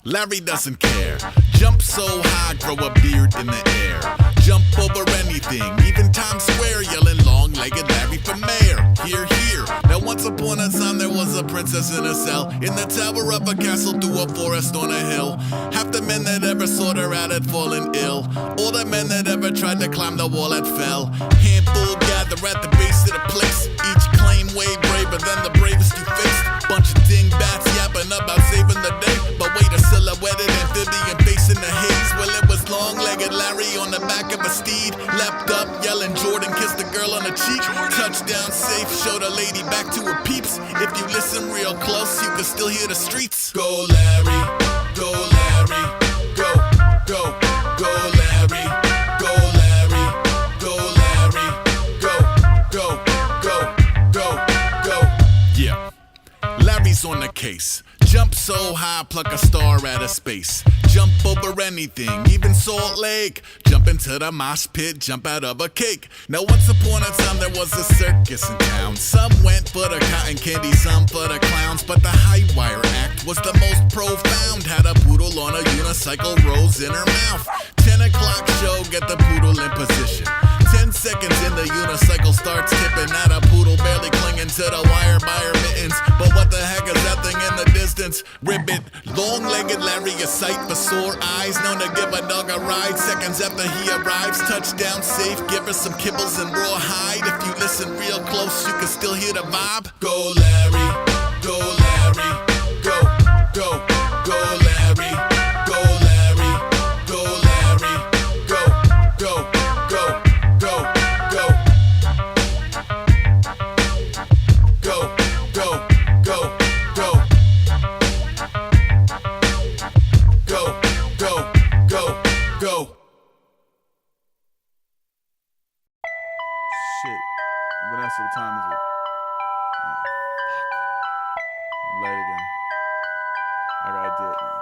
Larry doesn't care. Jump so high, grow a beard in the air. Jump over anything, even Times Square, yelling long-legged Larry for mayor. Hear, hear. Now once upon a time there was a princess in a cell, in the tower of a castle through a forest on a hill. Half the men that ever sought her out had fallen ill. All the men that ever tried to climb the wall had fell. Handful gather at the base of the place. Each claim way braver than the bravest you faced. Bunch of dingbats yapping about saving the day, but wait, a silhouetted amphibian facing the haze. Well, it was long-legged Larry on the back of a steed, leapt up, yelling Jordan, kissed the girl on the cheek. Touchdown safe, showed a lady back to her peeps. If you listen real close, you can still hear the streets. Go Larry, go Larry, go, go, go Larry, go Larry, go Larry, go, go, go, go, go. Yeah, Larry's on the case. Jump so high, pluck a star out of space. Jump over anything, even Salt Lake. Jump into the mosh pit, jump out of a cake. Now once upon a time there was a circus in town. Some went for the cotton candy, some for the clowns. But the high wire act was the most profound. Had a poodle on a unicycle, rose in her mouth. 10 o'clock show, get the poodle in position. 10 seconds in, the unicycle starts tipping. At a poodle barely clinging to the wire by her mittens. But what the heck is that thing in the distance? Ribbit, long-legged Larry, a sight for sore eyes. Known to give a dog a ride seconds after he arrives. Touchdown safe, give her some kibbles and rawhide. If you listen real close, you can still hear the vibe. Go Larry, go Larry, go, go, go Larry, go Larry, go Larry, go, go, go, go, go, go, go, go, go, go, go, go, go. Shit. Vanessa, what time is it? Oh, fuck. Late again. I gotta do it, man.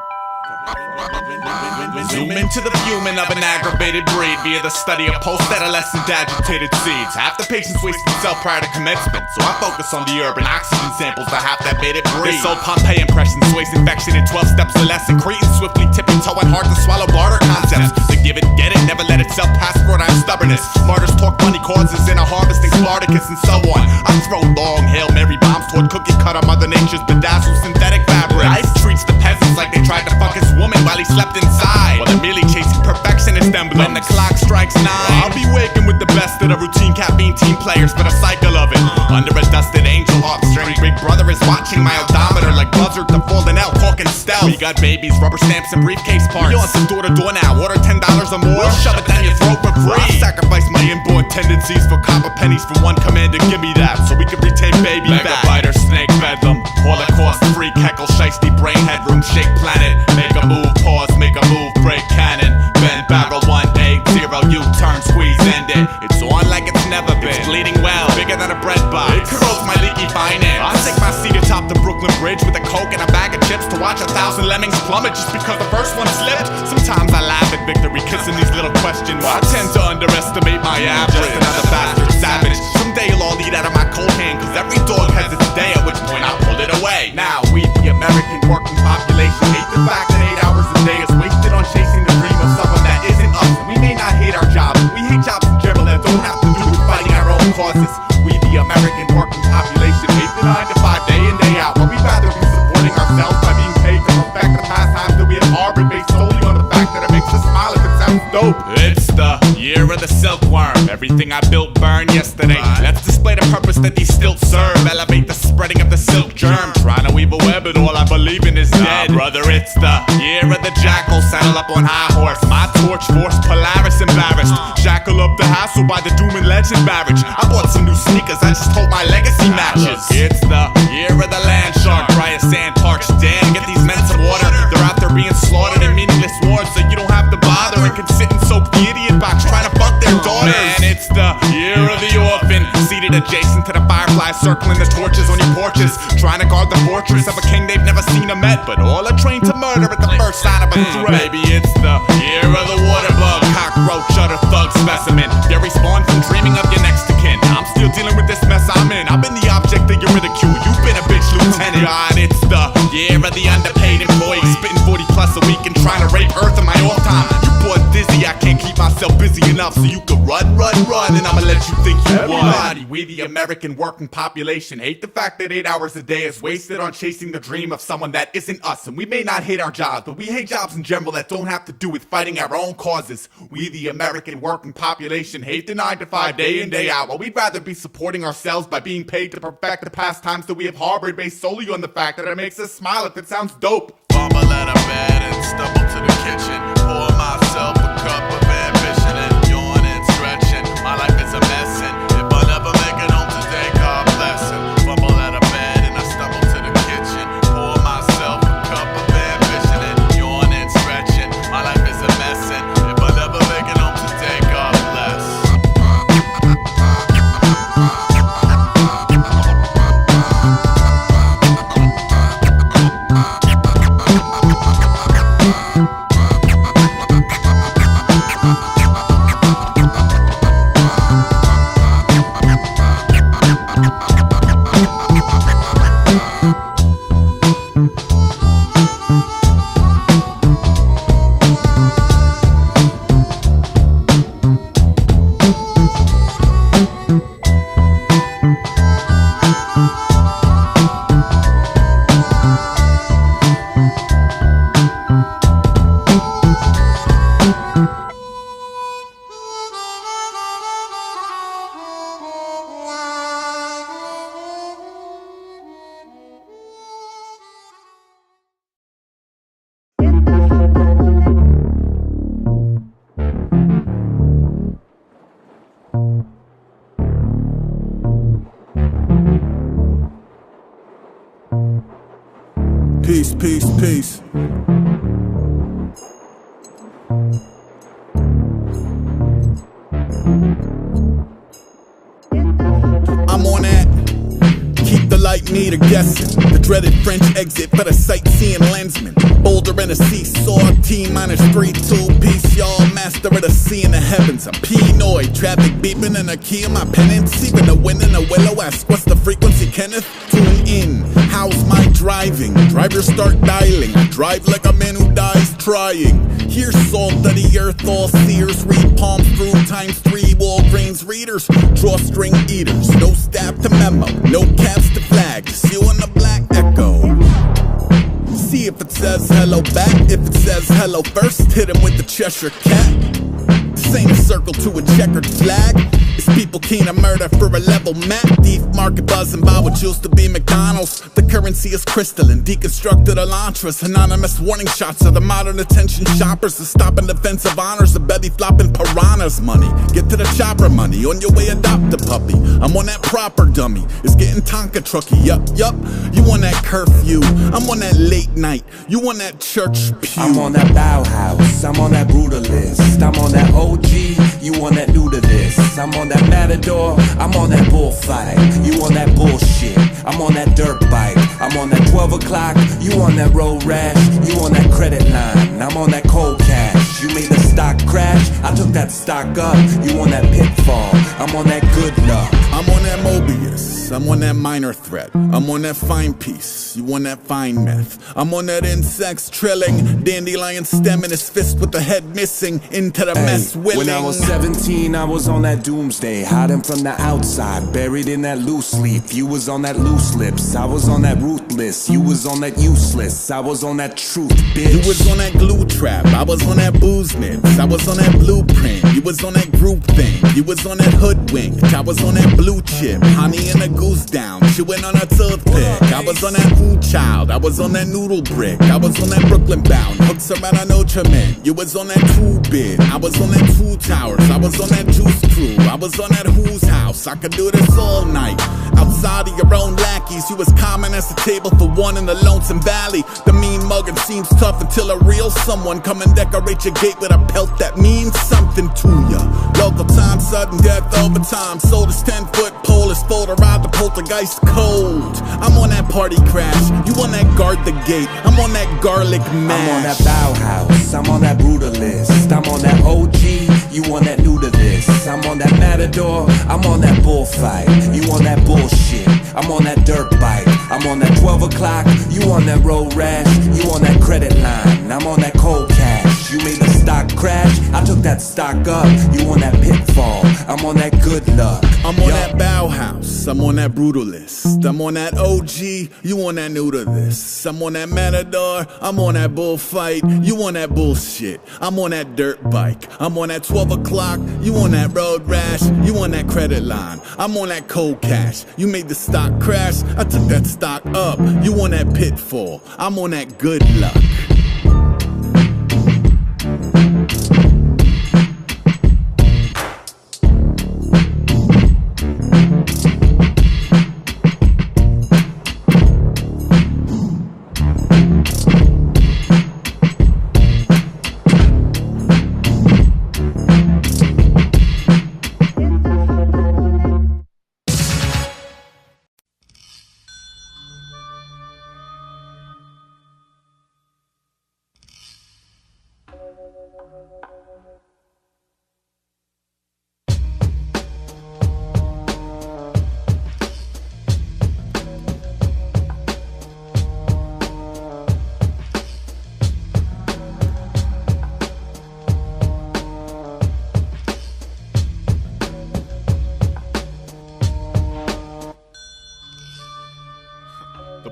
Zoom into the fuming of an aggravated breed via the study of post-adolescent agitated seeds. Half the patients wasted itself prior to commencement, so I focus on the urban oxygen samples, the half that made it breathe. This old Pompeii impression sways infection in 12 steps or less, and Cretan swiftly tipping toeing hard to swallow barter concepts. The give it, get it, never let itself pass for our stubbornness. Martyrs talk money causes in a harvesting Spartacus and so on. I throw long Hail Mary bombs toward cookie cutter Mother Nature's bedazzled synthetic fabric. Ice treats the peasants like they tried to fuck his woman while he slept inside. While they're merely chasing perfectionists, then problems. When the clock strikes 9, I'll be waking with the best of the routine caffeine team players for the cycle of it. Under a dusted angel harp string, Big Brother is watching my odometer like buzzard to falling out, talking stealth. We got babies, rubber stamps, and briefcase parts. We on some door-to-door now, order $10 or more, we'll shove it down your throat for free. I sacrifice my inborn tendencies for copper pennies from one commander, give me that, so we can retain baby back. Biter, snake, bedlam, Holocaust, freak, heckle, shiesty, brain, headroom, shake planet. Make a move, pause, make a move, break cannon. Bend barrel, 180, U-turn, squeeze, end it. It's on like it's never been. It's bleeding well, bigger than a bread box. It corrodes my leaky finance. I take my seat atop the Brooklyn Bridge with a Coke and a bag of chips to watch 1,000 lemmings plummet just because the first one slipped. Sometimes I laugh at victory, kissing these little question marks. I tend to underestimate my average. Just another bastard savage. Someday you'll all eat out of my cold hand, cause every dog has its day, at which point I'll pull it away. Now we, the American working population, hate the fact that 8 hours a day is wasted on chasing the dream of someone that isn't us. We may not hate our jobs, we hate jobs in general that don't have to do with fighting our own causes. We, the American working population, hate the 9 to 5 day in, day out, but we'd rather be supporting ourselves by being paid to perfect the pastimes that we have harbored based solely on the fact that it makes us smile if it sounds dope. It's the year of the silkworm. Everything I built burned yesterday. Let's display the purpose that these stilts serve. Elevate the spreading of the silk germ. Trying to weave a web, but all I believe in is dead. Brother, it's the year of the jackal. Saddle up on high horse. My torch force, Polaris embarrassed. Shackle up the hassle by the doom and legend barrage. I bought some new sneakers, I just hope my legacy matches. It's the year of the land shark. Dry as sand, parched. Damn, get these men some water. They're out there being slaughtered in meaningless wars, so you don't have to bother and can sit and soak the idiot box trying to fuck their daughters. Man, it's the year of the orphan, seated adjacent to the fireflies, circling the torches on your porches, trying to guard the fortress of a king they've never seen or met, but all are trained to murder at the first sign of a threat. Maybe it's the year of the water bug, cockroach, utter thug specimen. They respawn from dreaming of your next of kin. I'm still dealing with this mess I'm in. I've been the object of your ridicule. You've been a bitch lieutenant. God, it's the year of the underpaid employee, spitting 40 plus a week and trying to rape Earth in my off time. You bored dizzy, I can't keep myself busy enough, so you can run, and I'ma let you think you won. Everybody, we the American working population, hate the fact that 8 hours a day is wasted on chasing the dream of someone that isn't us. And we may not hate our jobs, but we hate jobs in general that don't have to do with fighting our own causes. We the American working population hate the 9 to 5 day in, day out, but we'd rather be supporting ourselves by being paid to perfect the pastimes that we have harbored based solely on the fact that it makes us smile if it sounds dope. Bumble out of bed and stumble to the kitchen, pour myself a cup of ambition and yawn and stretching. My life is a mess, and if I never make it home today, God bless it. Bumble out of bed and I stumble to the kitchen, pour myself a cup of ambition and yawn and stretching. My life is a mess, and if I never make it home today, God bless. Peace, peace, peace. I'm on that. Keep the light meter guessing. The dreaded French exit for the sightseeing lensman. Boulder and a seesaw, T-3, 2-piece, y'all. Master of the sea and the heavens. I'm Pinoy, traffic beeping and a key in my penance. Even the wind in the willow asks, what's the frequency, Kenneth? Tune in, how's my driving? Drivers start dialing. I drive like a man who dies trying. Here's salt of the earth, all seers. Read palms through ×3 Walgreens readers. Drawstring eaters, no staff to memo, no caps to flag. Just you and the black echo. See if it says hello back. If it says hello first, hit him with the Cheshire Cat. circle to a checkered flag. It's people keen to murder for a level map. Thief market buzzing by what used to be McDonald's. The currency is crystalline, deconstructed elantras. Anonymous warning shots of the modern attention shoppers. The stopping defensive honors, the belly flopping piranhas. Money, get to the chopper money. On your way, adopt a puppy. I'm on that proper dummy. It's getting Tonka trucky. Yup. You on that curfew. I'm on that late night. You on that church pew. I'm on that Bauhaus. I'm on that brutalist. I'm on that OG. You on that new to this. I'm on that matador. I'm on that bullfight. You on that bullshit. I'm on that dirt bike. I'm on that 12 o'clock. You on that road rash. You on that credit line. I'm on that cold cash. You made the stock crash. I took that stock up. You on that pitfall. I'm on that good luck. I'm on that Mobius. I'm on that minor threat. I'm on that fine piece. You on that fine meth. I'm on that insects trilling. Dandelion stemming his fist with the head missing. Into the mess willing. When I was 17, I was on that doomsday. Hiding from the outside. Buried in that loose leaf. You was on that loose lips. I was on that ruthless. You was on that useless. I was on that truth, bitch. You was on that glue trap. I was on that booze mix. I was on that blueprint. You was on that group thing. You was on that hoodwink. I was on that blue chip. Honey and a goose down. Chewing on a toothpick. I was on that ooh child. I was on that noodle brick. I was on that Brooklyn bound. Hooks around a Notre Dame. You was on that 2-bit. I was on that 2 towers. I was on that juice crew. I was on that whose house. I could do this all night. Outside of your own lackeys. You was common as a table for one in the Lonesome Valley. The mean mugging seems tough until a real someone come and decorate your gate with a pelt that means something to ya. Local time, sudden death over time. Sold his 10-foot pole is full to ride the poltergeist cold. I'm on that party crash. You on that guard the gate. I'm on that garlic mash. I'm on that Bauhaus. I'm on that brutalist. I'm on that OG. You on that new to this. I'm on that matador. I'm on that bullfight. You on that bullshit. I'm on that dirt bike. I'm on that 12 o'clock. You on that road rash. You on that credit line. I'm on that cold cash. You made the stock crash. I took that stock up. You on that pitfall. I'm on that good luck. I'm on that Bauhaus. I'm on that brutalist. I'm on that OG. You on that new to this. I'm on that matador. I'm on that bullfight. You on that bullshit. I'm on that dirt bike. I'm on that 12 o'clock. You on that road rash. You on that credit line. I'm on that cold cash. You made the stock crash. I took that stock up. You on that pitfall. I'm on that good luck.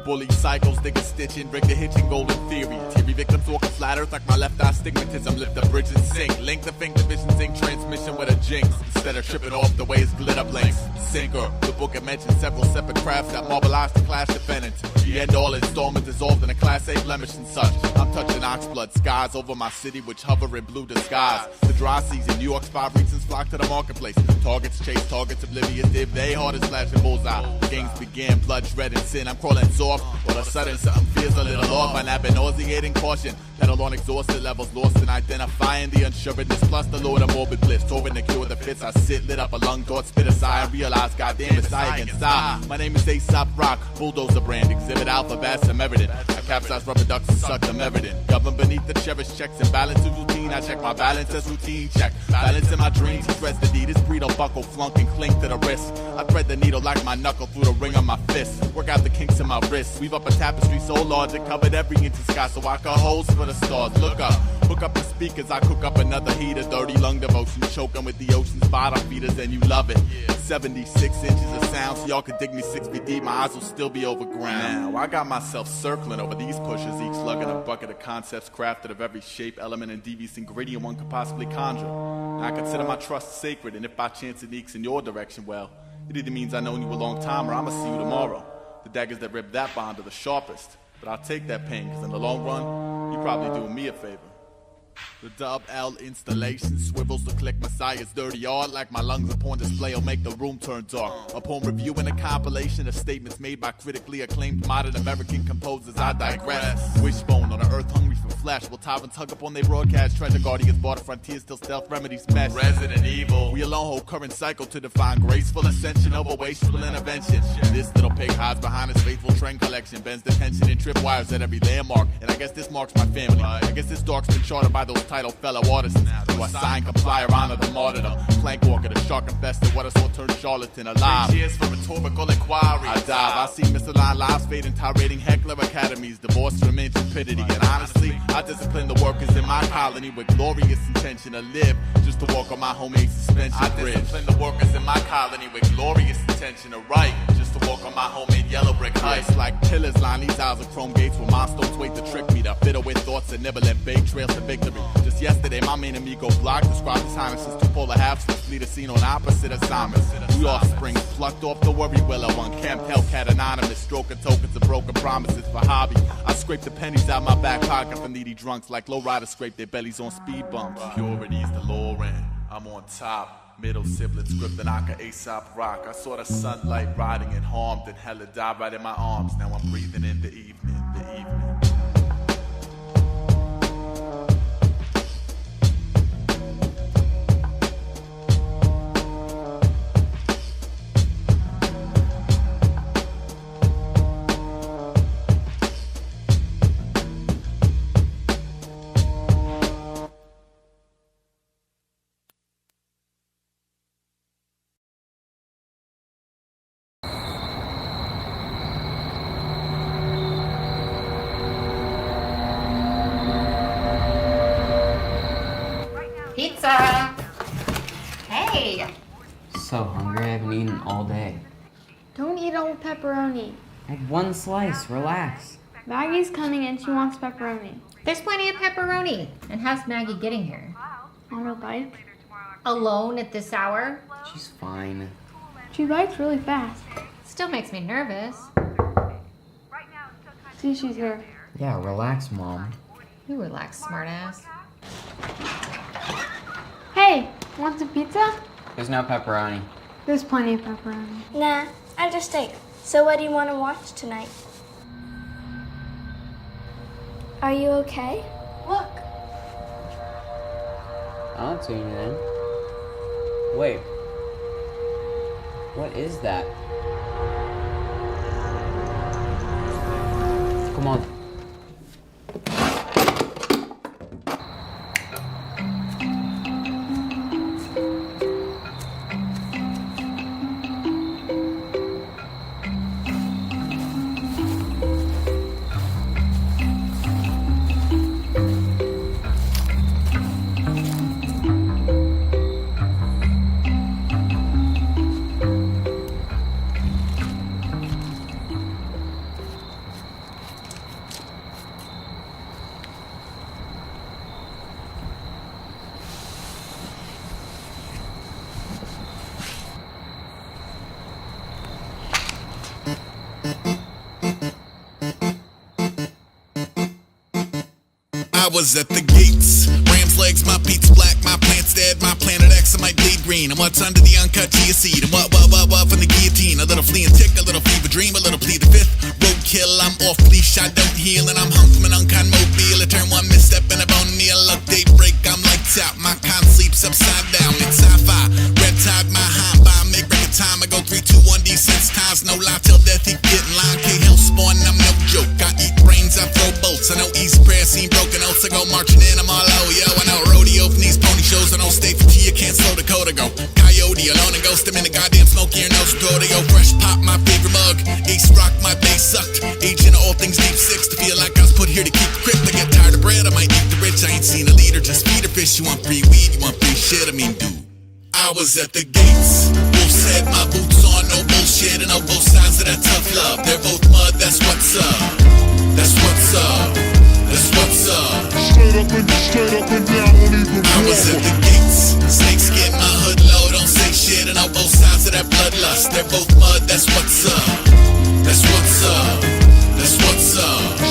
Bully cycles, niggas stitching, break the hitching, golden theory. TV victims walking flat earth like my left eye stigmatism. Lift the bridge and sink, link the finger division, zinc transmission with a jinx. Instead of tripping off the way it's glit up links. Sinker, the book it mentions several separate crafts that marbleize the class defendants. The end all installment dissolved in a class A blemish and such. I'm touching oxblood skies over my city which hover in blue disguise. The dry season, New York's 5 regions flock to the marketplace. Targets chase targets, oblivious div, they hard as flashing bullseye. Games began, blood, dread, and sin. I'm crawling soft. All of a sudden something feels a little off. I have been nauseating caution. Pedal on exhausted levels, lost in identifying the unsureness. Plus the load of morbid bliss. Touring to cure the fits. I sit, lit up a lung, thought, spit aside, and realize, goddamn, it's I against I. My name is Aesop Rock, bulldozer brand, exhibit alphabet, Samaritan. I capsize rubber ducks and suck them evident. Govern beneath the cherished checks and balance of routine. I check my balance as routine check. Balance in my dreams, he threads the deed. His breed will buckle, flunk, and clink to the wrist. I thread the needle like my knuckle through the ring of my fist. Work out the kinks in my wrist. Weave up a tapestry so large it covered every inch of sky, so I could holes for the stars. Look up, hook up the speakers, I cook up another heater. Dirty lung devotion, choking with the ocean ocean's bottom feeders and you love it. 76 inches of sound, so y'all could dig me 6 feet deep, my eyes will still be over ground. Now, I got myself circling over these pushers, each lugging a bucket of concepts crafted of every shape, element, and devious ingredient one could possibly conjure. Now, I consider my trust sacred, and if by chance it leaks in your direction, well, it either means I've known you a long time or I'ma see you tomorrow. The daggers that rip that bond are the sharpest, but I'll take that pain, because in the long run, you're probably doing me a favor. The Dub L installation swivels to click Messiah's dirty art like my lungs upon display will make the room turn dark. Upon reviewing a compilation of statements made by critically acclaimed modern American composers, I digress. Wishbone on an earth hungry for flesh, while tyrants hug up on their broadcast treasure guardians, border frontiers till stealth remedies mesh. Resident Evil. We alone hold current cycle to define graceful ascension over wasteful intervention. This little pig hides behind his faithful trend collection, bends the tension and tripwires at every landmark. And I guess this marks my family. I guess this dark's been charted by those title fellow artisans who I sign, comply, or honor the martyrdom. Plank walker, the shark infested, what us all turned charlatan alive. 3 cheers for rhetorical inquiry. I dive, I see misaligned lives fading, tirading heckler academies, divorced from intrepidity. And honestly, I discipline the workers in my colony with glorious intention to live, just to walk on my homemade suspension bridge. I discipline the workers in my colony with glorious intention to write, just to walk on my homemade yellow brick heights. Like pillars line these aisles of chrome gates where milestones wait to trick me, to fiddle with thoughts that never let vague trails to victory. Just yesterday, my main amigo Block described his highness's two polar halves to fleet a scene on opposite assignments. We offspring plucked off the worry willow, unkempt Hellcat anonymous, stroking tokens of broken promises for hobby. I scrape the pennies out my back pocket for needy drunks like lowriders scrape their bellies on speed bumps. Purity's the lower end, I'm on top. Middle siblings gripping Aka Aesop Rock. I saw the sunlight riding and harmed and hella died right in my arms. Now I'm breathing in the evening, the evening. Pizza! Hey! So hungry, I haven't eaten all day. Don't eat all the pepperoni. I had one slice, relax. Maggie's coming and she wants pepperoni. There's plenty of pepperoni. And how's Maggie getting here? On her bike. Alone at this hour? She's fine. She bikes really fast. Still makes me nervous. See, she's here. Yeah, relax, Mom. You relax, smartass. Hey, want some pizza? There's no pepperoni. There's plenty of pepperoni. Nah, I just steak. So what do you want to watch tonight? Are you okay? Look. I don't see anything. Wait. What is that? Come on. I was at the gates. Ram's legs, my beats black, my plant's dead, my planet X, I might bleed green. And what's under the uncut chia seed? And what from the guillotine? A little flea and tick, a little fever dream, a little plead the fifth. Roadkill, I'm off leash, I don't heal, and I'm hung from an unkind mobile. I turn one misstep and a bone kneel. Look, daybreak, I'm lights out, my con sleeps upside down. It's sci-fi, red tide, my hind by, make record time. I go 3, 2, 1, D6 times, no lie till death, he getting line. K-Hill spawn, I'm no joke. I eat brains, I throw bolts. I know easy prayer, seen broken oats. I go marching in, I'm all low, yo. I know rodeo from these pony shows. I know stay for Kia, can't slow the code. I go coyote alone and ghost. I'm in the goddamn was at the gates. Wolf's head, my boots on, no bullshit, and on both sides of that tough love. They're both mud, that's what's up. That's what's up. That's what's up. Straight up and down, won't even I was at the gates. Snakeskin, my hood low, don't say shit, and on both sides of that bloodlust. They're both mud, that's what's up. That's what's up. That's what's up.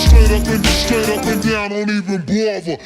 Straight up and down, don't even bother.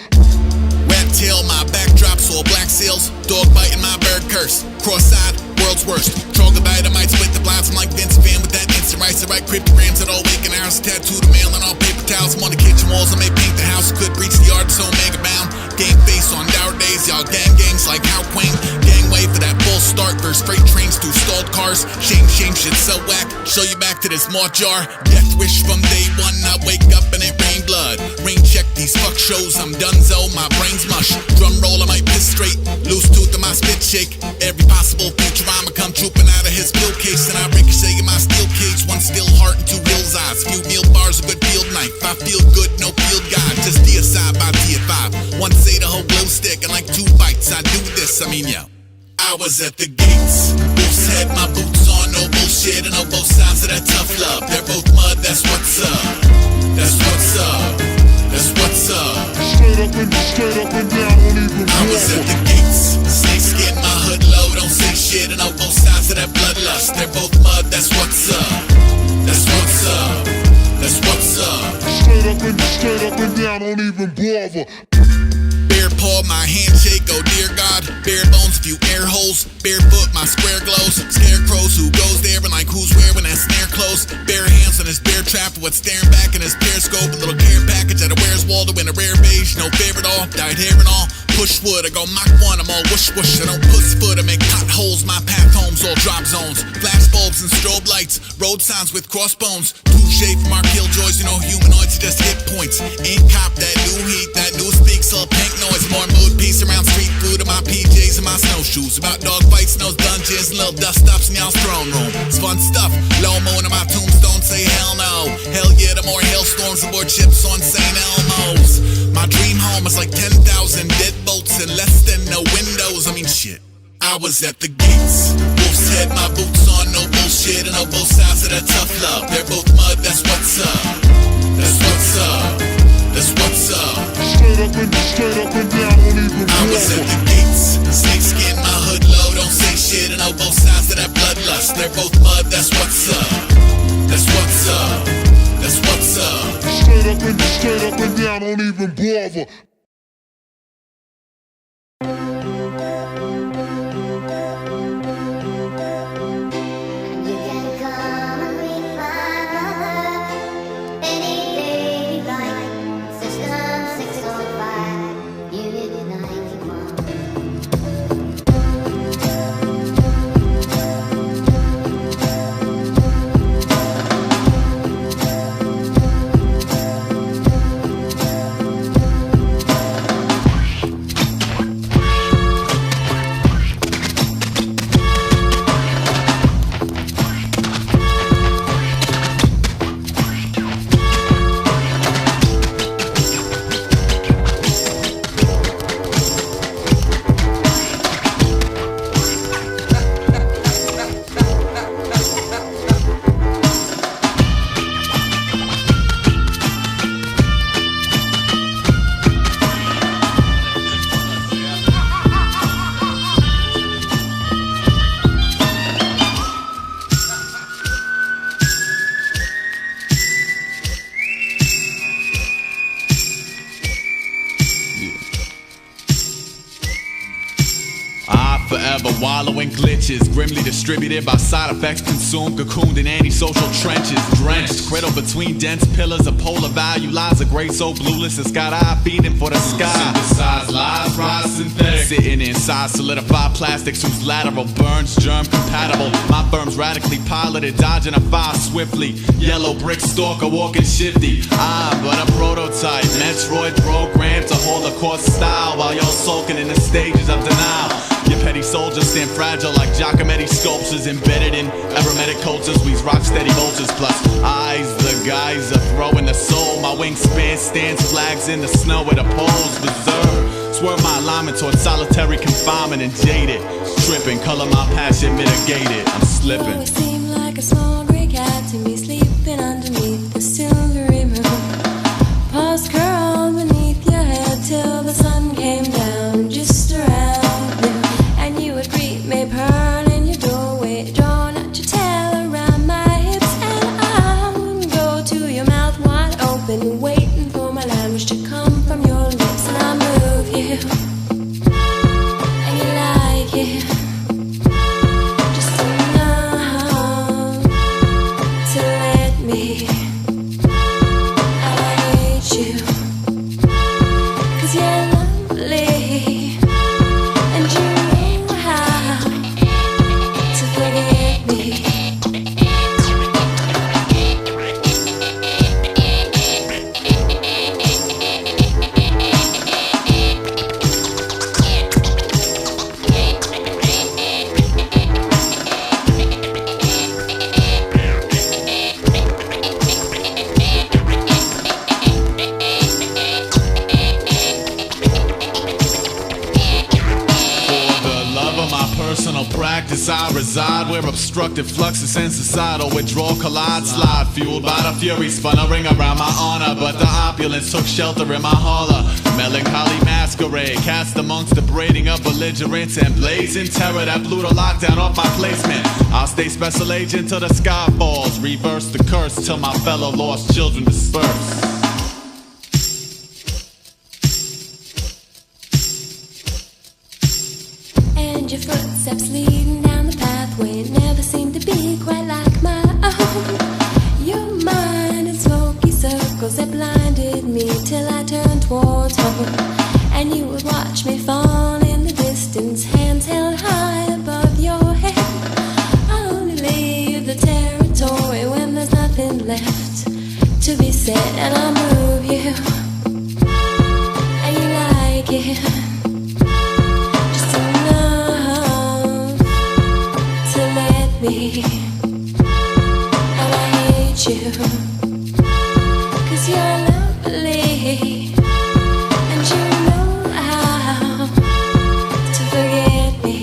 Rat tail, my backdrops, all black sails. Dog biting my bird curse. Cross-eyed, world's worst. Troglodyte, I might split the blinds. I'm like Vince Van with that instant rice. I write cryptograms at all waking hours. Tattoo the mail on all paper towels. I'm on the kitchen walls. I may paint the house. Could reach the yard, so mega bound. Game face on dour days. Y'all gangs like How Queen. Gangway for that full start. Verse freight trains through stalled cars. Shame, shit so whack. Show you back to this malt jar. Death wish from day one. I wake up and it rain blood. Rain check these fuck shows. I'm donezo. My brain's mush. Drum roll, I might piss straight. Loose tooth in my spit shake. Every possible future I'ma come trooping out of his pill case. And I ricochet in my steel cage. One still heart and two hills eyes. Few meal bars, a good field knife. I feel good, no field guide. Just deicide by D5. One say the whole glow stick and like 2 bites. I do this, I mean yo. I was at the gates. Wolf's head, my boots on, no bullshit, and on both sides of that tough love. They're both mud, that's what's up. That's what's up. That's what's up. Straight up and down, won't even I was at the gates. Snakeskin, my hood low, don't say shit, and on both sides of that bloodlust. They're both mud, that's what's up. That's what's up. That's what's up. Straight up and down, don't even bother. Bare paw, my handshake, oh dear God. Bare bones, few air holes. Barefoot, my square glows. Scarecrows, who goes there and like who's wearing that snare close. Bare hands on his bear trap, what's staring back in his periscope. A little care package at a Where's Waldo in a rare beige. No fair at all, dyed hair and all. Push wood, I go Mach 1, I'm all whoosh whoosh. I don't puss foot, I make potholes. My path homes, all drop zones. Flash bulbs and strobe lights. Road signs with crossbones. Touche from our killjoys, you know humanoids are just hit points. Ain't cop that new heat, that new speaks all pink noise. More mood peace around street food and my PJs and my snowshoes. About dog fights in those dungeons and little dust ups in y'all's throne room. It's fun stuff. Low moon on my tombstone, say hell no. Hell yeah, the more hailstorms, the more chips on St. Elmo's. My dream home is like 10,000 deadbolts and less than no windows. I mean shit. I was at the gates. Wolf's head, my boots on, no bullshit, and on both sides of that tough love. They're both mud, that's what's up. That's what's up. That's what's up. Straight up and down, won't even I was at the gates. Snakeskin, my hood low, don't say shit, and on both sides of that bloodlust. They're both mud, that's what's up. That's what's up. That's what's up. Straight up and down, don't even bother. Wallowing glitches, grimly distributed by side effects, consumed, cocooned in antisocial trenches, drenched, cradled between dense pillars of polar value lies a gray so blueless and sky-eye feeding for the sky. Synthesized lies, rise synthetic, sitting inside solidified plastics whose lateral burns germ compatible. My firm's radically piloted, dodging a fire swiftly. Yellow brick stalker walking shifty. But a prototype, Metroid programmed to hold a course style while you're sulking in the stages of denial. Your petty soldiers stand fragile like Giacometti sculptures embedded in aromatic cultures. We's rock steady vultures plus eyes. The guys are throwing the soul. My wingspan stands flags in the snow at the poles. Reserve. Swerve my alignment towards solitary confinement and jaded. tripping, color my passion mitigated. I'm slipping. You always seem like a small gray cat to me, sleeping underneath the silvery moon. Paws curled beneath your head till the sun came down just around noon. And you would greet me, pearl in your doorway, drawn out your tail around my hips, and I would go to your mouth wide open, waiting for my language to come from your lips. And I move you, and you like it, just enough to let me. And I hate you, 'cause you're lovely, and you know how to forget me. Personal practice, I reside where obstructed fluxes and societal withdrawal collide, slide fueled by the fury, spun a ring around my honor, but the opulence took shelter in my holler. Melancholy masquerade cast amongst the braiding of belligerents and blazing terror that blew the lockdown off my placement. I'll stay special agent till the sky falls, reverse the curse till my fellow lost children disperse. And your footsteps leading down the pathway never seem to be quite like my own. Your mind in smoky circles that blinded me till I turned towards home. And you would watch me fall in the distance, hands held high above your head. I only leave the territory when there's nothing left to be said. And I move you, and you like it, just enough to let me. And I hate you, 'cause you're lovely, and you know how to forget me.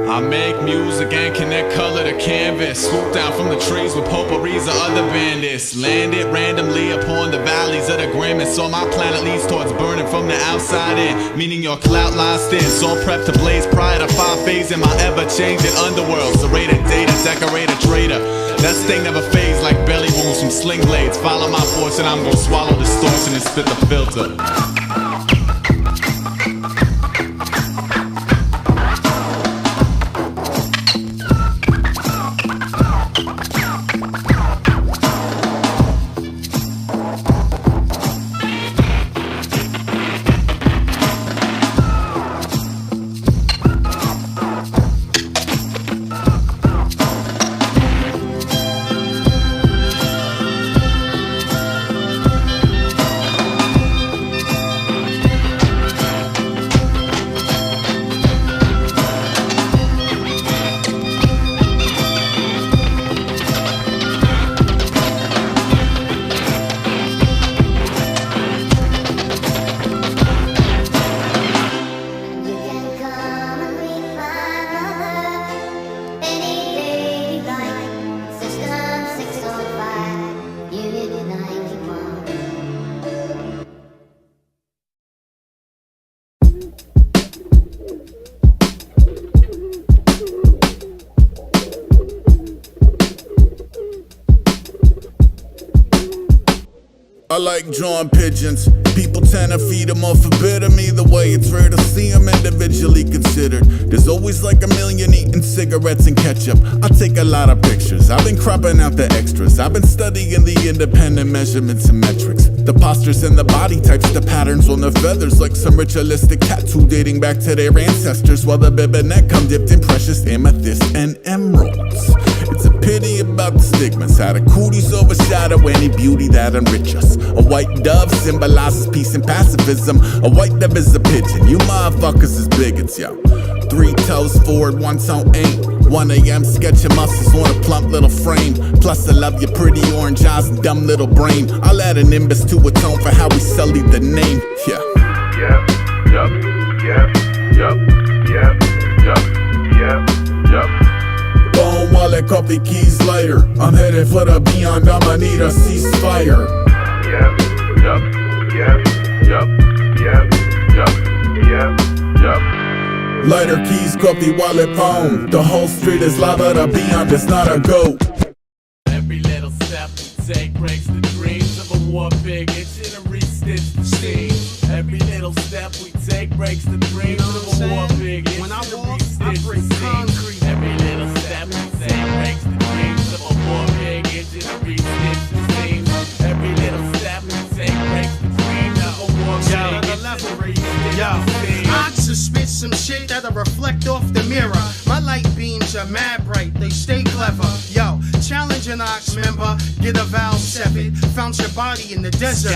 I make music and connect color to canvas. Swoop down from the trees with potpourris or other bandits. Landed randomly upon the valleys of the grimace. So my planet leads towards burning from the outside in, meaning your clout lies thin. So prep to blaze prior to 5 phase in my ever-changing underworld. Serrated data, decorator, trader. That sting never fades like belly wounds from sling blades. Follow my fortune, I'm gonna swallow distortion and spit the filter. like drawing pigeons. People tend to feed them or forbid them. Either way, it's rare to see them individually considered. There's always like a million eating cigarettes and ketchup. I take a lot of pictures. I've been cropping out the extras. I've been studying the independent measurements and metrics. The postures and the body types, the patterns on the feathers, like some ritualistic tattoo dating back to their ancestors. While the bib and neck come dipped in precious amethyst and emeralds. It's a pity about the stigmas, how the cooties overshadow any beauty that enrich us. A white dove symbolizes peace and pacifism. A white dove is a pigeon, you motherfuckers is bigots, yo. 3 toes forward, 1 toe ain't. 1 a.m. sketching muscles on a plump little frame. Plus I love your pretty orange eyes and dumb little brain. I'll add an nimbus to atone for how we sullied the name, yeah. Yep, yup, yep, yup, yep, yup, yep, yup. Phone, wallet, coffee, keys later. I'm headed for the beyond, I'ma need a ceasefire. Yep, yup, yep, yup, yep, yup, yep, yup. Lighter, keys, coffee, wallet, phone. The whole street is lava, the beyond is not a goat. Every little step we take breaks the dreams of a war pig itching to re-stitch the seam. Every little step we take breaks the dreams of a war pig itching to re-stitch the seam. Every little step we take breaks the dreams of a war pig itching to re-stitch the seam. Every little step we take breaks the dreams of a war pig itching to re-stitch the seam. I just spit some shit that'll reflect off the mirror. My light beams are mad bright, they stay clever. Yo, challenge an ox member, get a vowel severed. Found your body in the desert.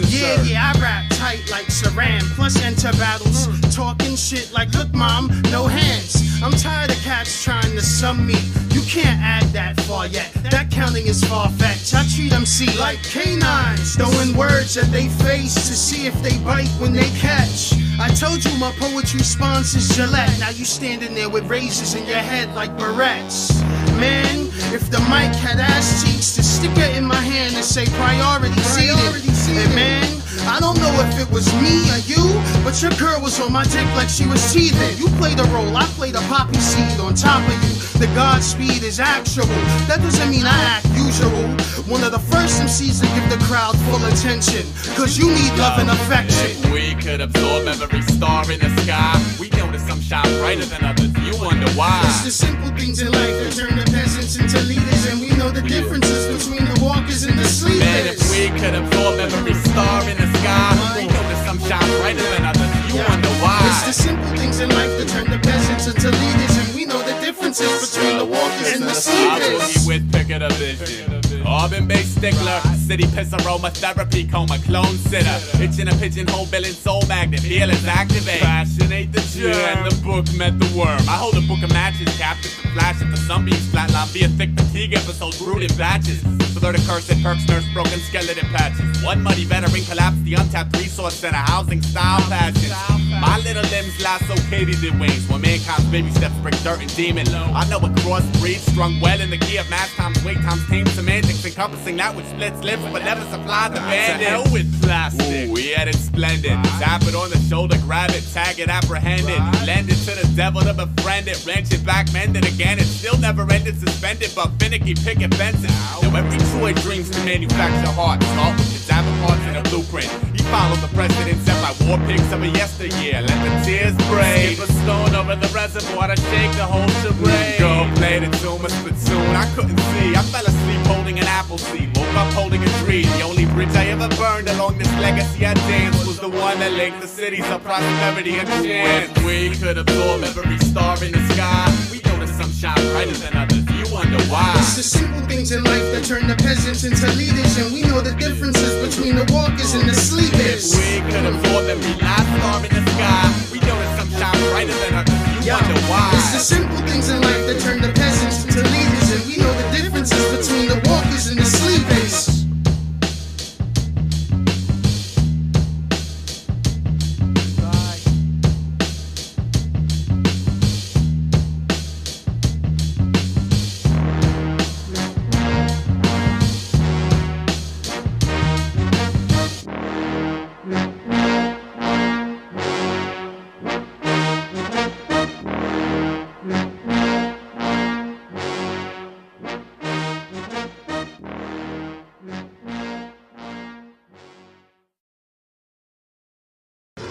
Yeah, I rap tight like Saran. Plus enter battles, talking shit like, look mom, no hands. I'm tired of cats trying to sum me. You can't add that far yet. That counting is far-fetched. I treat them like canines, throwing words at they face to see if they bite when they catch. I told you my poetry sponsors Gillette. Now you standing there with razors in your head like barrettes. Man, if the mic had ass cheeks, to stick it in my hand and say priority seated. And man, I don't know if it was me or you, but your girl was on my dick like she was teething. You played a role, I played a poppy seed on top of you. The Godspeed is actual, that doesn't mean I act usual. One of the first MCs to give the crowd full attention, cause you need love and affection. If we could absorb every star in the sky, we notice some shine brighter than others, you wonder why. It's the simple things in life that turn the peasants into leaders, and we know the differences between the walkers and the sleepers. Man, if we could absorb every star in the sky, we notice some shine brighter than others, you wonder why. It's the simple things in life that turn the peasants into leaders, and we know the differences between the walkers and the sleepers. I boogie with pick of the vision. Auburn-based stickler, city piss aromatherapy, coma clone sitter. Itching a pigeonhole, billing soul magnet, feelings activate. Fascinate the germ, and the book met the worm. I hold a book of matches, captive to flash if the sunbeams flatline via thick fatigue episodes brewed in batches. Further the cursed perks, nurse broken skeleton patches. One muddy veteran collapsed the untapped resource center, housing style passions. My little limbs lasso katydid wings, when mankind's baby steps bring dirt and demon. I know a crossbreed strung well in the key of mass times weight times tame semantics, encompassing that which splits lips but never supplies the bandit. To hell with plastic. Ooh, we had it splendid. Tap it on the shoulder, grab it, tag it, apprehend it. Lend it to the devil to befriend it. Wrench it back, mend it again. It still never ended, suspended, but finicky, picket fences. Now every Troy dreams to manufacture hearts. Start with cadaver parts in a blueprint. He followed the precedent set by war pigs of a yesteryear. Let the tears break. Skip a stone over the reservoir to shake the whole charade. Go play the tune, a spittoon. I couldn't see. I fell asleep holding an apple seed. Woke up holding a tree. The only bridge I ever burned along this legacy I danced was the one that linked the cities of prosperity and chance. If we could absorb every star in the sky, we notice some shine brighter than others. You wonder why. It's the simple things in life that turn the peasants into leaders, and we know the differences between the walkers and the sleepers. If we could absorb every last star in the sky, we notice some shine brighter than others. You wonder why. It's the simple things in life that turn the peasants into leaders, and we know the differences between the walkers and the sleepers.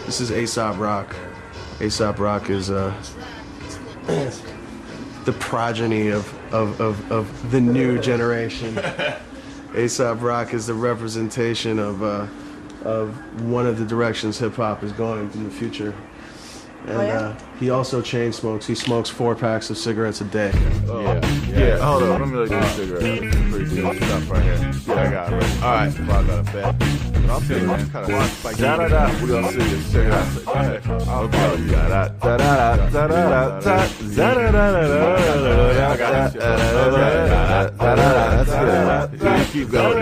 This is Aesop Rock. Aesop Rock is the progeny of the new generation. Aesop Rock is the representation of one of the directions hip-hop is going in the future. And he also chain smokes. He smokes 4 packs of cigarettes a day. Yeah, hold on. Let me look at the cigarette. This is pretty good stuff right here. Yeah, I got it. Right. All right. Well, I got a bet. But I'll feel it, man. Kind of like da-da-da. We're going to see this. Check it out. Go ahead. Okay. Da-da-da-da-da-da-da-da-da-da-da-da-da-da-da. Keep going.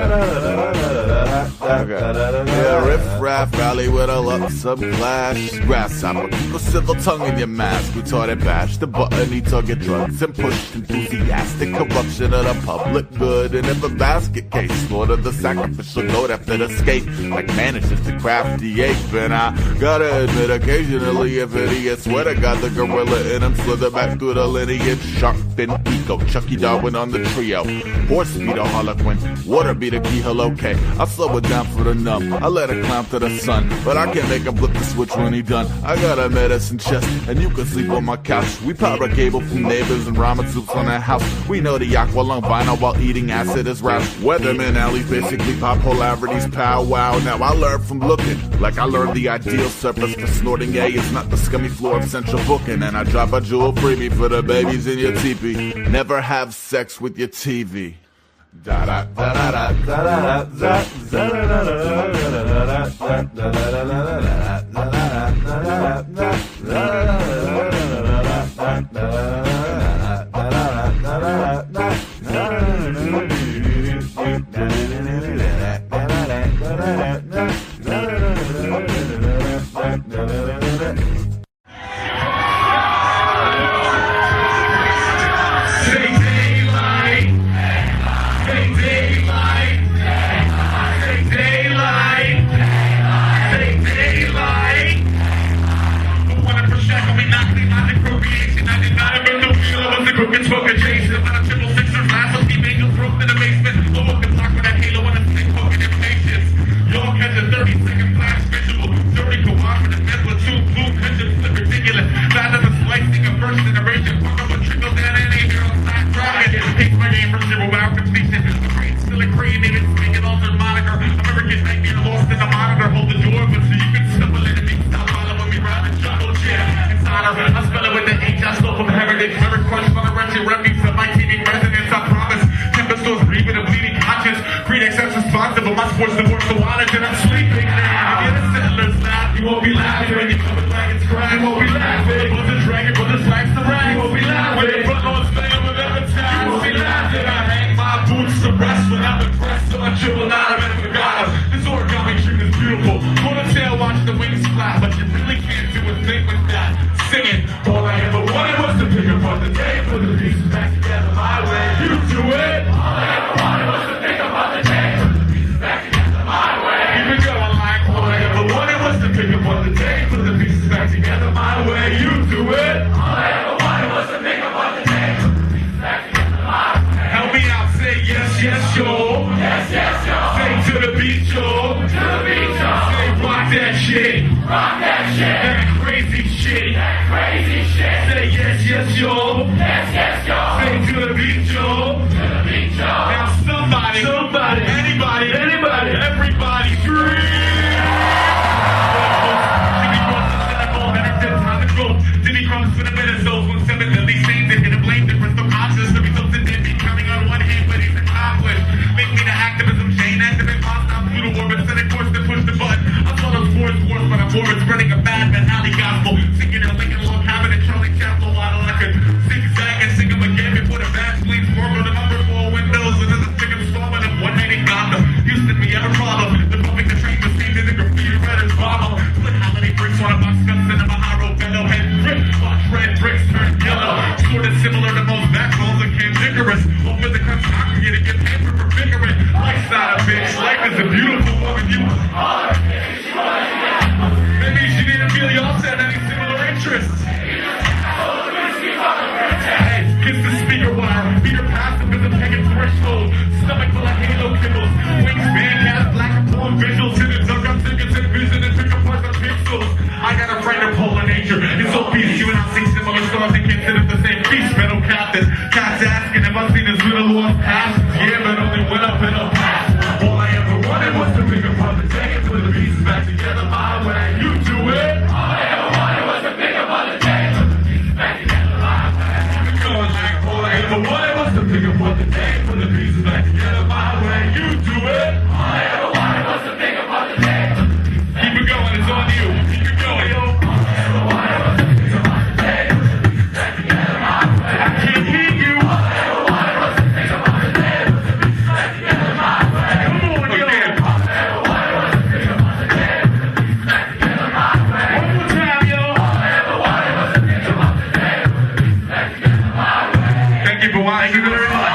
Yeah, riff raff rally with a lump some clash. Grasshopper, keep a civil tongue in your mask. Retarded bash the button, he target drugs and push enthusiastic corruption of the public good. And if a basket case slaughter the sacrificial goat after the skate, like manages to craft the ape. And I gotta admit, occasionally if idiots swear to God the gorilla in him slither back through the lineage. Shark fin ego, Chucky Darwin on the trio. Horse be the harlequin, water be the keyhole. Okay, I slow it down for the numb. I let it climb to the sun, but I can't make him flip the switch when he done. I got a medicine chest, and you can sleep on my couch. We power cable from neighbors and ramen soups on the house. We know the aqua lung vinyl while eating acid is rouse. Weatherman alleys basically popularity's powwow. Now I learned from looking, like I learned the ideal surface for snorting A is not the scummy floor of central booking. And I drop a jewel freebie for the babies in your teepee. Never have sex with your TV. Da da da da da da da da Running a bad mentality. friend of polar nature. It's so beast, you and I see similar stars and consider the same beast. Metal captain, cats asking if I seen his little lost passions. Yeah, but only went up in a past. All I ever wanted was to pick apart the day and put the pieces back together my way. You do it. All I ever wanted was to pick apart the day and put the pieces back together my way. Going like all I ever wanted was to pick apart the day and put the pieces back together my way. You do it. All I ever wanted was to pick apart the day and put the pieces back. Keep it going, it's on you. Keep it going, yo. All I ever wanted was to pick apart the day and put the pieces back together my way. I can't hear you. All I ever wanted was to pick apart the day and put the pieces back together my way. Come on, yo. All I ever wanted was to pick apart the day and put the pieces back together my way. One more time, yo. All I ever wanted was to pick apart the day and put the pieces back together my way. Thank you for watching very much.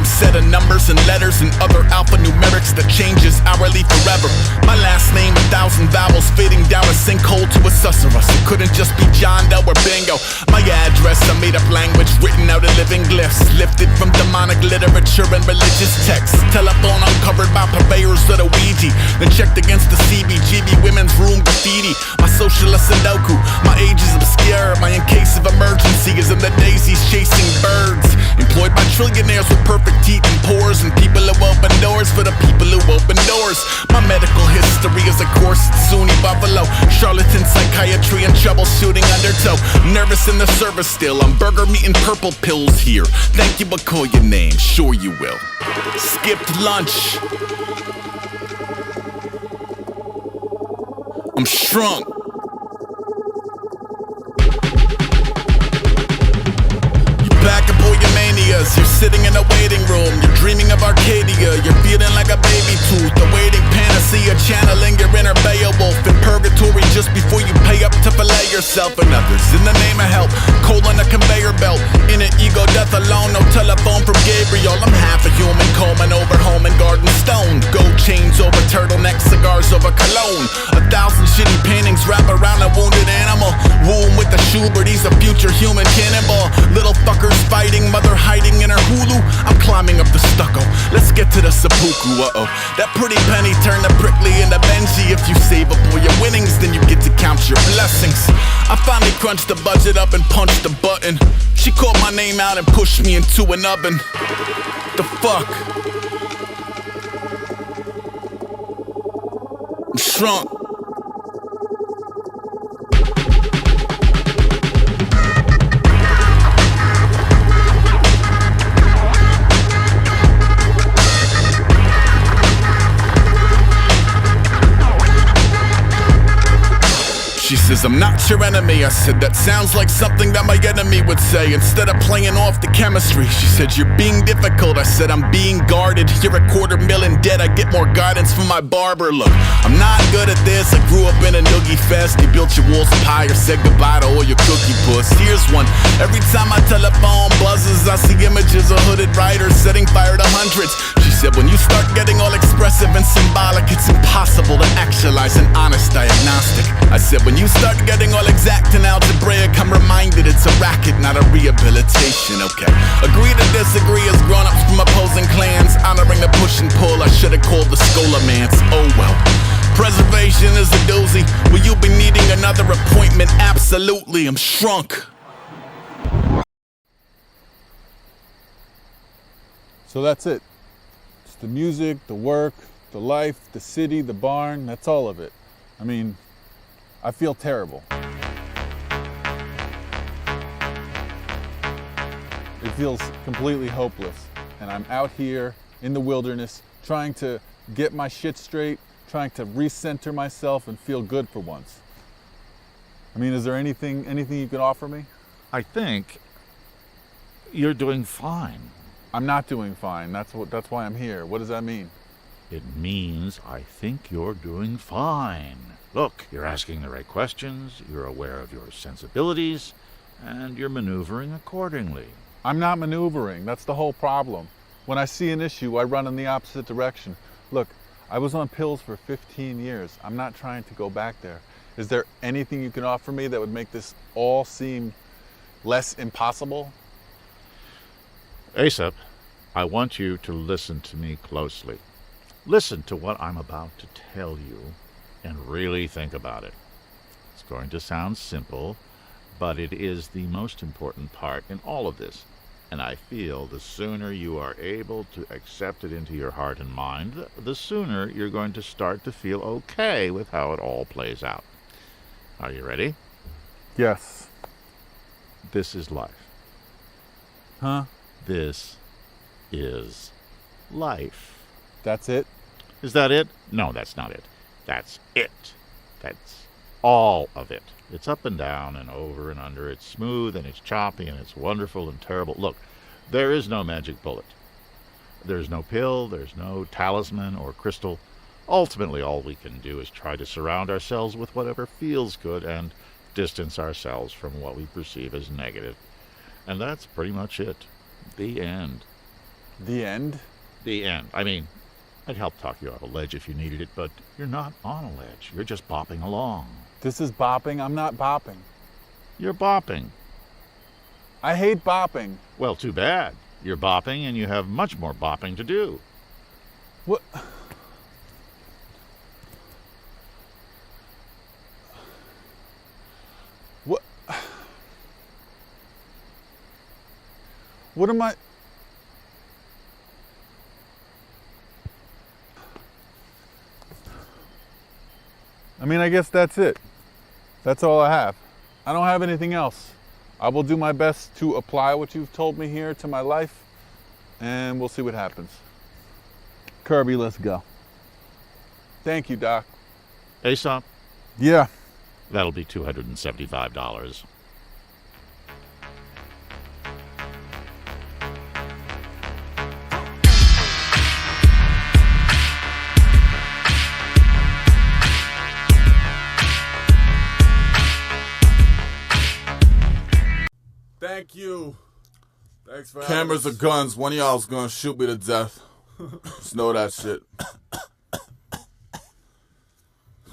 Set of numbers and letters and other alphanumerics that changes hourly forever. My last name, 1,000 vowels fading down a sinkhole to a susurrus. It couldn't just be John Doe or Bingo. My address, a made-up language written out of living glyphs, lifted from demonic literature and religious texts. Telephone uncovered by purveyors of the Ouija, then checked against the CBGB women's room graffiti. My socialist Sudoku, my age is obscure. My in case of emergency is in the daisies chasing birds. Employed by trillionaires with perfect teeth and pores, and people who open doors for the people who open doors. My medical history is a course at SUNY Buffalo, charlatan psychiatry and troubleshooting undertow. Nervous in the service still, I'm burger meat and purple pills here. Thank you, but call your name, sure you will. Skipped lunch. I'm shrunk. Back up all your manias, you're sitting in a waiting room, you're dreaming of Arcadia, you're feeling like a baby tooth, a waiting panacea, channeling your inner Beowulf in purgatory just before you pay up to fillet yourself and others. In the name of help, cold on a conveyor belt, in an ego death alone, no telephone from Gabriel. I'm half a human, combing over home and garden stoned, gold chains over turtlenecks, cigars over cologne, 1,000 shitty paintings wrap around a wounded animal, womb with the Schubert, he's a future human cannonball. Little fuckers fighting, mother hiding in her Hulu. I'm climbing up the stucco, let's get to the seppuku. Uh-oh, that pretty penny turned the prickly into Benji. If you save up all your winnings, then you get to count your blessings. I finally crunched the budget up and punched the button. She called my name out and pushed me into an oven. The fuck? I'm shrunk. She says, I'm not your enemy. I said, that sounds like something that my enemy would say. Instead of playing off the chemistry, she said, you're being difficult. I said, I'm being guarded. You're $250,000 in debt. I get more guidance from my barber. Look, I'm not good at this. I grew up in a noogie fest. You built your walls of pie or said goodbye to all your cookie puss. Here's one. Every time my telephone buzzes, I see images of hooded riders setting fire to hundreds. She said, when you start getting all expressive and symbolic, it's impossible to actualize an honest diagnostic. I said, when you start getting all exact and algebraic, I'm reminded it's a racket, not a rehabilitation, okay? Agree to disagree as grown-ups from opposing clans, honoring the push and pull, I should've called the Scolamance, oh well. Preservation is a doozy, will you be needing another appointment? Absolutely, I'm shrunk. So that's it. It's the music, the work, the life, the city, the barn, that's all of it. I mean, I feel terrible. It feels completely hopeless. And I'm out here in the wilderness trying to get my shit straight, trying to recenter myself and feel good for once. I mean, is there anything you can offer me? I think you're doing fine. I'm not doing fine. That's why I'm here. What does that mean? It means I think you're doing fine. Look, you're asking the right questions, you're aware of your sensibilities, and you're maneuvering accordingly. I'm not maneuvering. That's the whole problem. When I see an issue, I run in the opposite direction. Look, I was on pills for 15 years. I'm not trying to go back there. Is there anything you can offer me that would make this all seem less impossible? Aesop, I want you to listen to me closely. Listen to what I'm about to tell you and really think about it. It's going to sound simple, but it is the most important part in all of this. And I feel the sooner you are able to accept it into your heart and mind, the sooner you're going to start to feel okay with how it all plays out. Are you ready? Yes. This is life. Huh? This is life. That's it? Is that it? No, that's not it. That's it. That's all of it. It's up and down and over and under. It's smooth and it's choppy and it's wonderful and terrible. Look, there is no magic bullet. There's no pill, there's no talisman or crystal. Ultimately, all we can do is try to surround ourselves with whatever feels good and distance ourselves from what we perceive as negative. And that's pretty much it. The end. The end? The end. I mean, I'd help talk you off a ledge if you needed it, but you're not on a ledge. You're just bopping along. This is bopping? I'm not bopping. You're bopping. I hate bopping. Well, too bad. You're bopping and you have much more bopping to do. What? What am I... I mean, I guess that's it. That's all I have. I don't have anything else. I will do my best to apply what you've told me here to my life, and we'll see what happens. Kirby, let's go. Thank you, Doc. Aesop? Yeah. That'll be $275. Thank you. Thanks for cameras or guns. One of y'all's gonna shoot me to death. Just know that shit.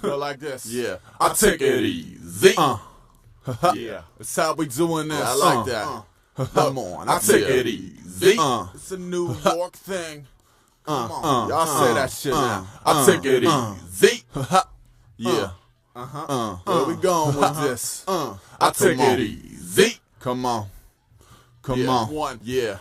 Go like this. Yeah. I take it easy. Yeah. That's how we doing this. I like that. Come on. I take it easy. It's a New York thing. Come on. Y'all say that shit now. I take it easy. Yeah. Where we going with this? I take it easy. Come on. Come on. 1, 2, here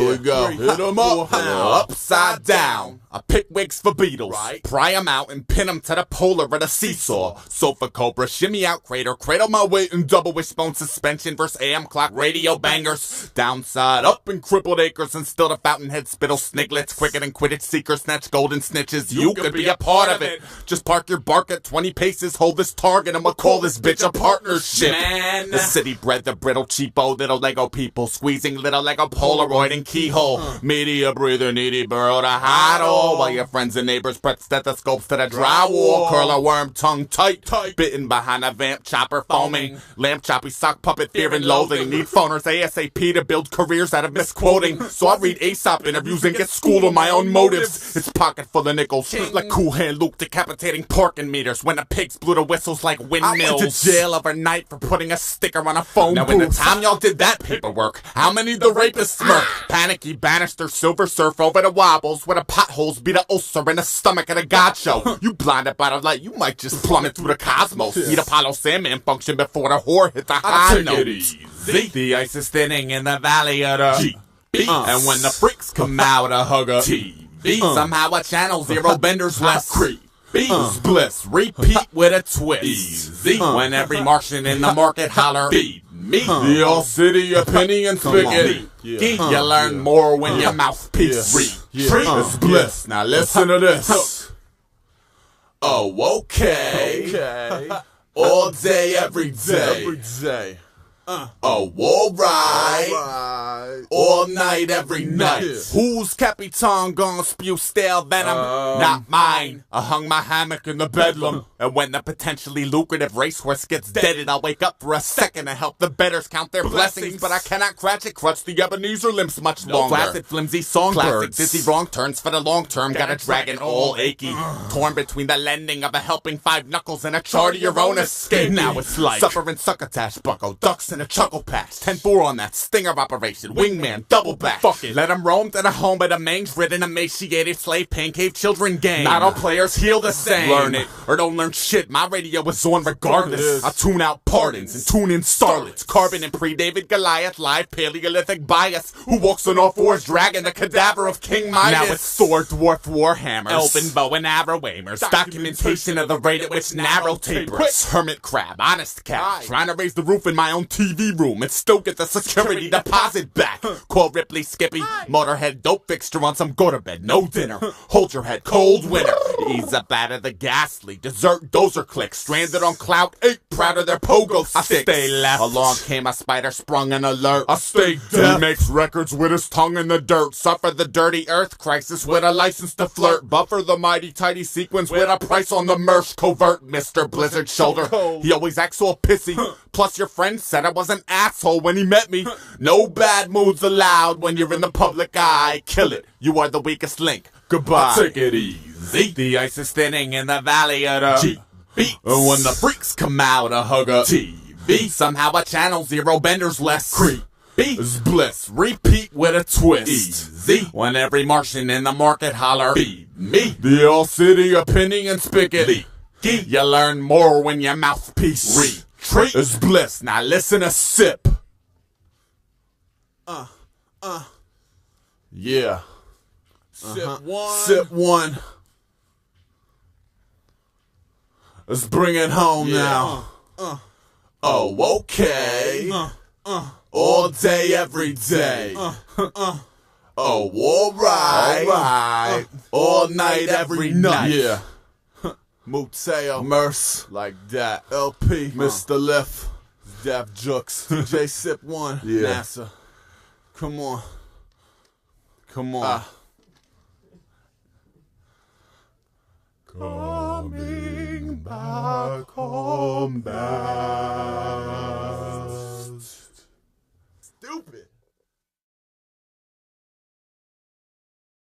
we go. 3, hit them up. Upside down. I pick wigs for beetles. Right. Pry them out and pin them to the polar at a seesaw. Sofa cobra, shimmy out crater. Cradle my weight in double wishbone suspension versus AM clock radio bangers. Downside up in crippled acres and still the fountainhead spittle sniglets. Quicker than Quidditch seekers snatch golden snitches. You could be a part of it. Just park your bark at 20 paces. Hold this target. I'ma call this bitch a partnership. Man. The city bred the brittle cheapo little Lego people. Squeezing little Lego Polaroid and keyhole. Media breather needy burrow to hide all. While your friends and neighbors prep stethoscopes to the drywall. Curl a worm tongue tight. Bitten behind a vamp chopper foaming. Lamp choppy sock puppet fear and loathing. Need phoners ASAP to build careers out of misquoting. So I read Aesop interviews and get schooled on my own motives. It's pocket full of nickels. Like Cool Hand Luke decapitating parking meters. When the pigs blew the whistles like windmills. I went to jail overnight for putting a sticker on a phone booth. Now in the time y'all did that paperwork, how many the rapists smirk? Panicky banister silver surf over the wobbles where the potholes be the ulcer in the stomach of the god show. You blinded by the light, you might just plummet through the cosmos. Need Apollo Sandman function before the whore hit the high notes. The ice is thinning in the valley of the G. And when the freaks come out, a hugger TV. Somehow I channel zero benders less Bees bliss, repeat with a twist. Easy. When every Martian in the market holler, feed me. The all city, a penny and spigot. You learn more when your mouthpiece is bliss. Now listen to this. Oh, okay. All day, every day. Oh, alright. All night, every night. Whose Capitan gon' spew stale venom? Not mine. I hung my hammock in the bedlam. And when the potentially lucrative racehorse gets deaded, I'll wake up for a second to help the betters count their blessings. But I cannot crutch the Ebenezer limbs much longer. Flaccid, flimsy songbirds. Classic, dizzy wrong turns for the long term. Got a dragon all achy. Torn between the lending of a helping 5 knuckles and a chart of your own escape. Now it's like suffering succotash bucko, ducks in a chuckle patch. 10-4 on that stinger operation. Wingman, double back. Fuck it. Let them roam to the home of the mange-ridden, emaciated slave pancake children game. Not all players heal the same. Learn it or don't learn shit. My radio is on regardless. I tune out pardons and tune in starlets. Carbon and pre-David Goliath, live Paleolithic bias. Who walks on all fours, dragging the cadaver of King Midas. Now it's Thor, dwarf, warhammers, elven bow and arrow aimers. Documentation of the rate at which narrow tapers. Hermit crab, honest cat. Trying to raise the roof in my own TV room and still get the security deposit back. Call Ripley Skippy, Motorhead dope fixture on some go-to-bed, no dinner. Hold your head, cold winter. Ease up out of the ghastly, dessert dozer click. Stranded on cloud 8, proud of their pogo sticks. I stay left. Along came a spider, sprung an alert. I stay deaf. He makes records with his tongue in the dirt. Suffer the dirty earth crisis with a license to flirt. Buffer the mighty tidy sequence with a price on the merch. Covert, Mr. Blizzard shoulder. He always acts all pissy. Plus your friend said I was an asshole when he met me. No bad moods allowed when you're in the public eye. Kill it, you are the weakest link. Goodbye. Take it easy. The ice is thinning in the valley of the G-Beats. When the freaks come out, a hug a TV. Somehow I channel 0 benders less. Creepy is bliss. Repeat with a twist. Easy. When every Martian in the market holler, be me. The all city opinion spigot. You learn more when your mouthpiece retreat is bliss. Now listen a sip. Yeah. Sip one. Sip one. Let's bring it home now. Oh, okay. All day, every day. Oh, alright. All night, every night. Yeah. Muteo, Merce, like that. LP, Mr. Lift, Dap Jux, J Sip 1, NASA. Come on. Come on. Coming back home back.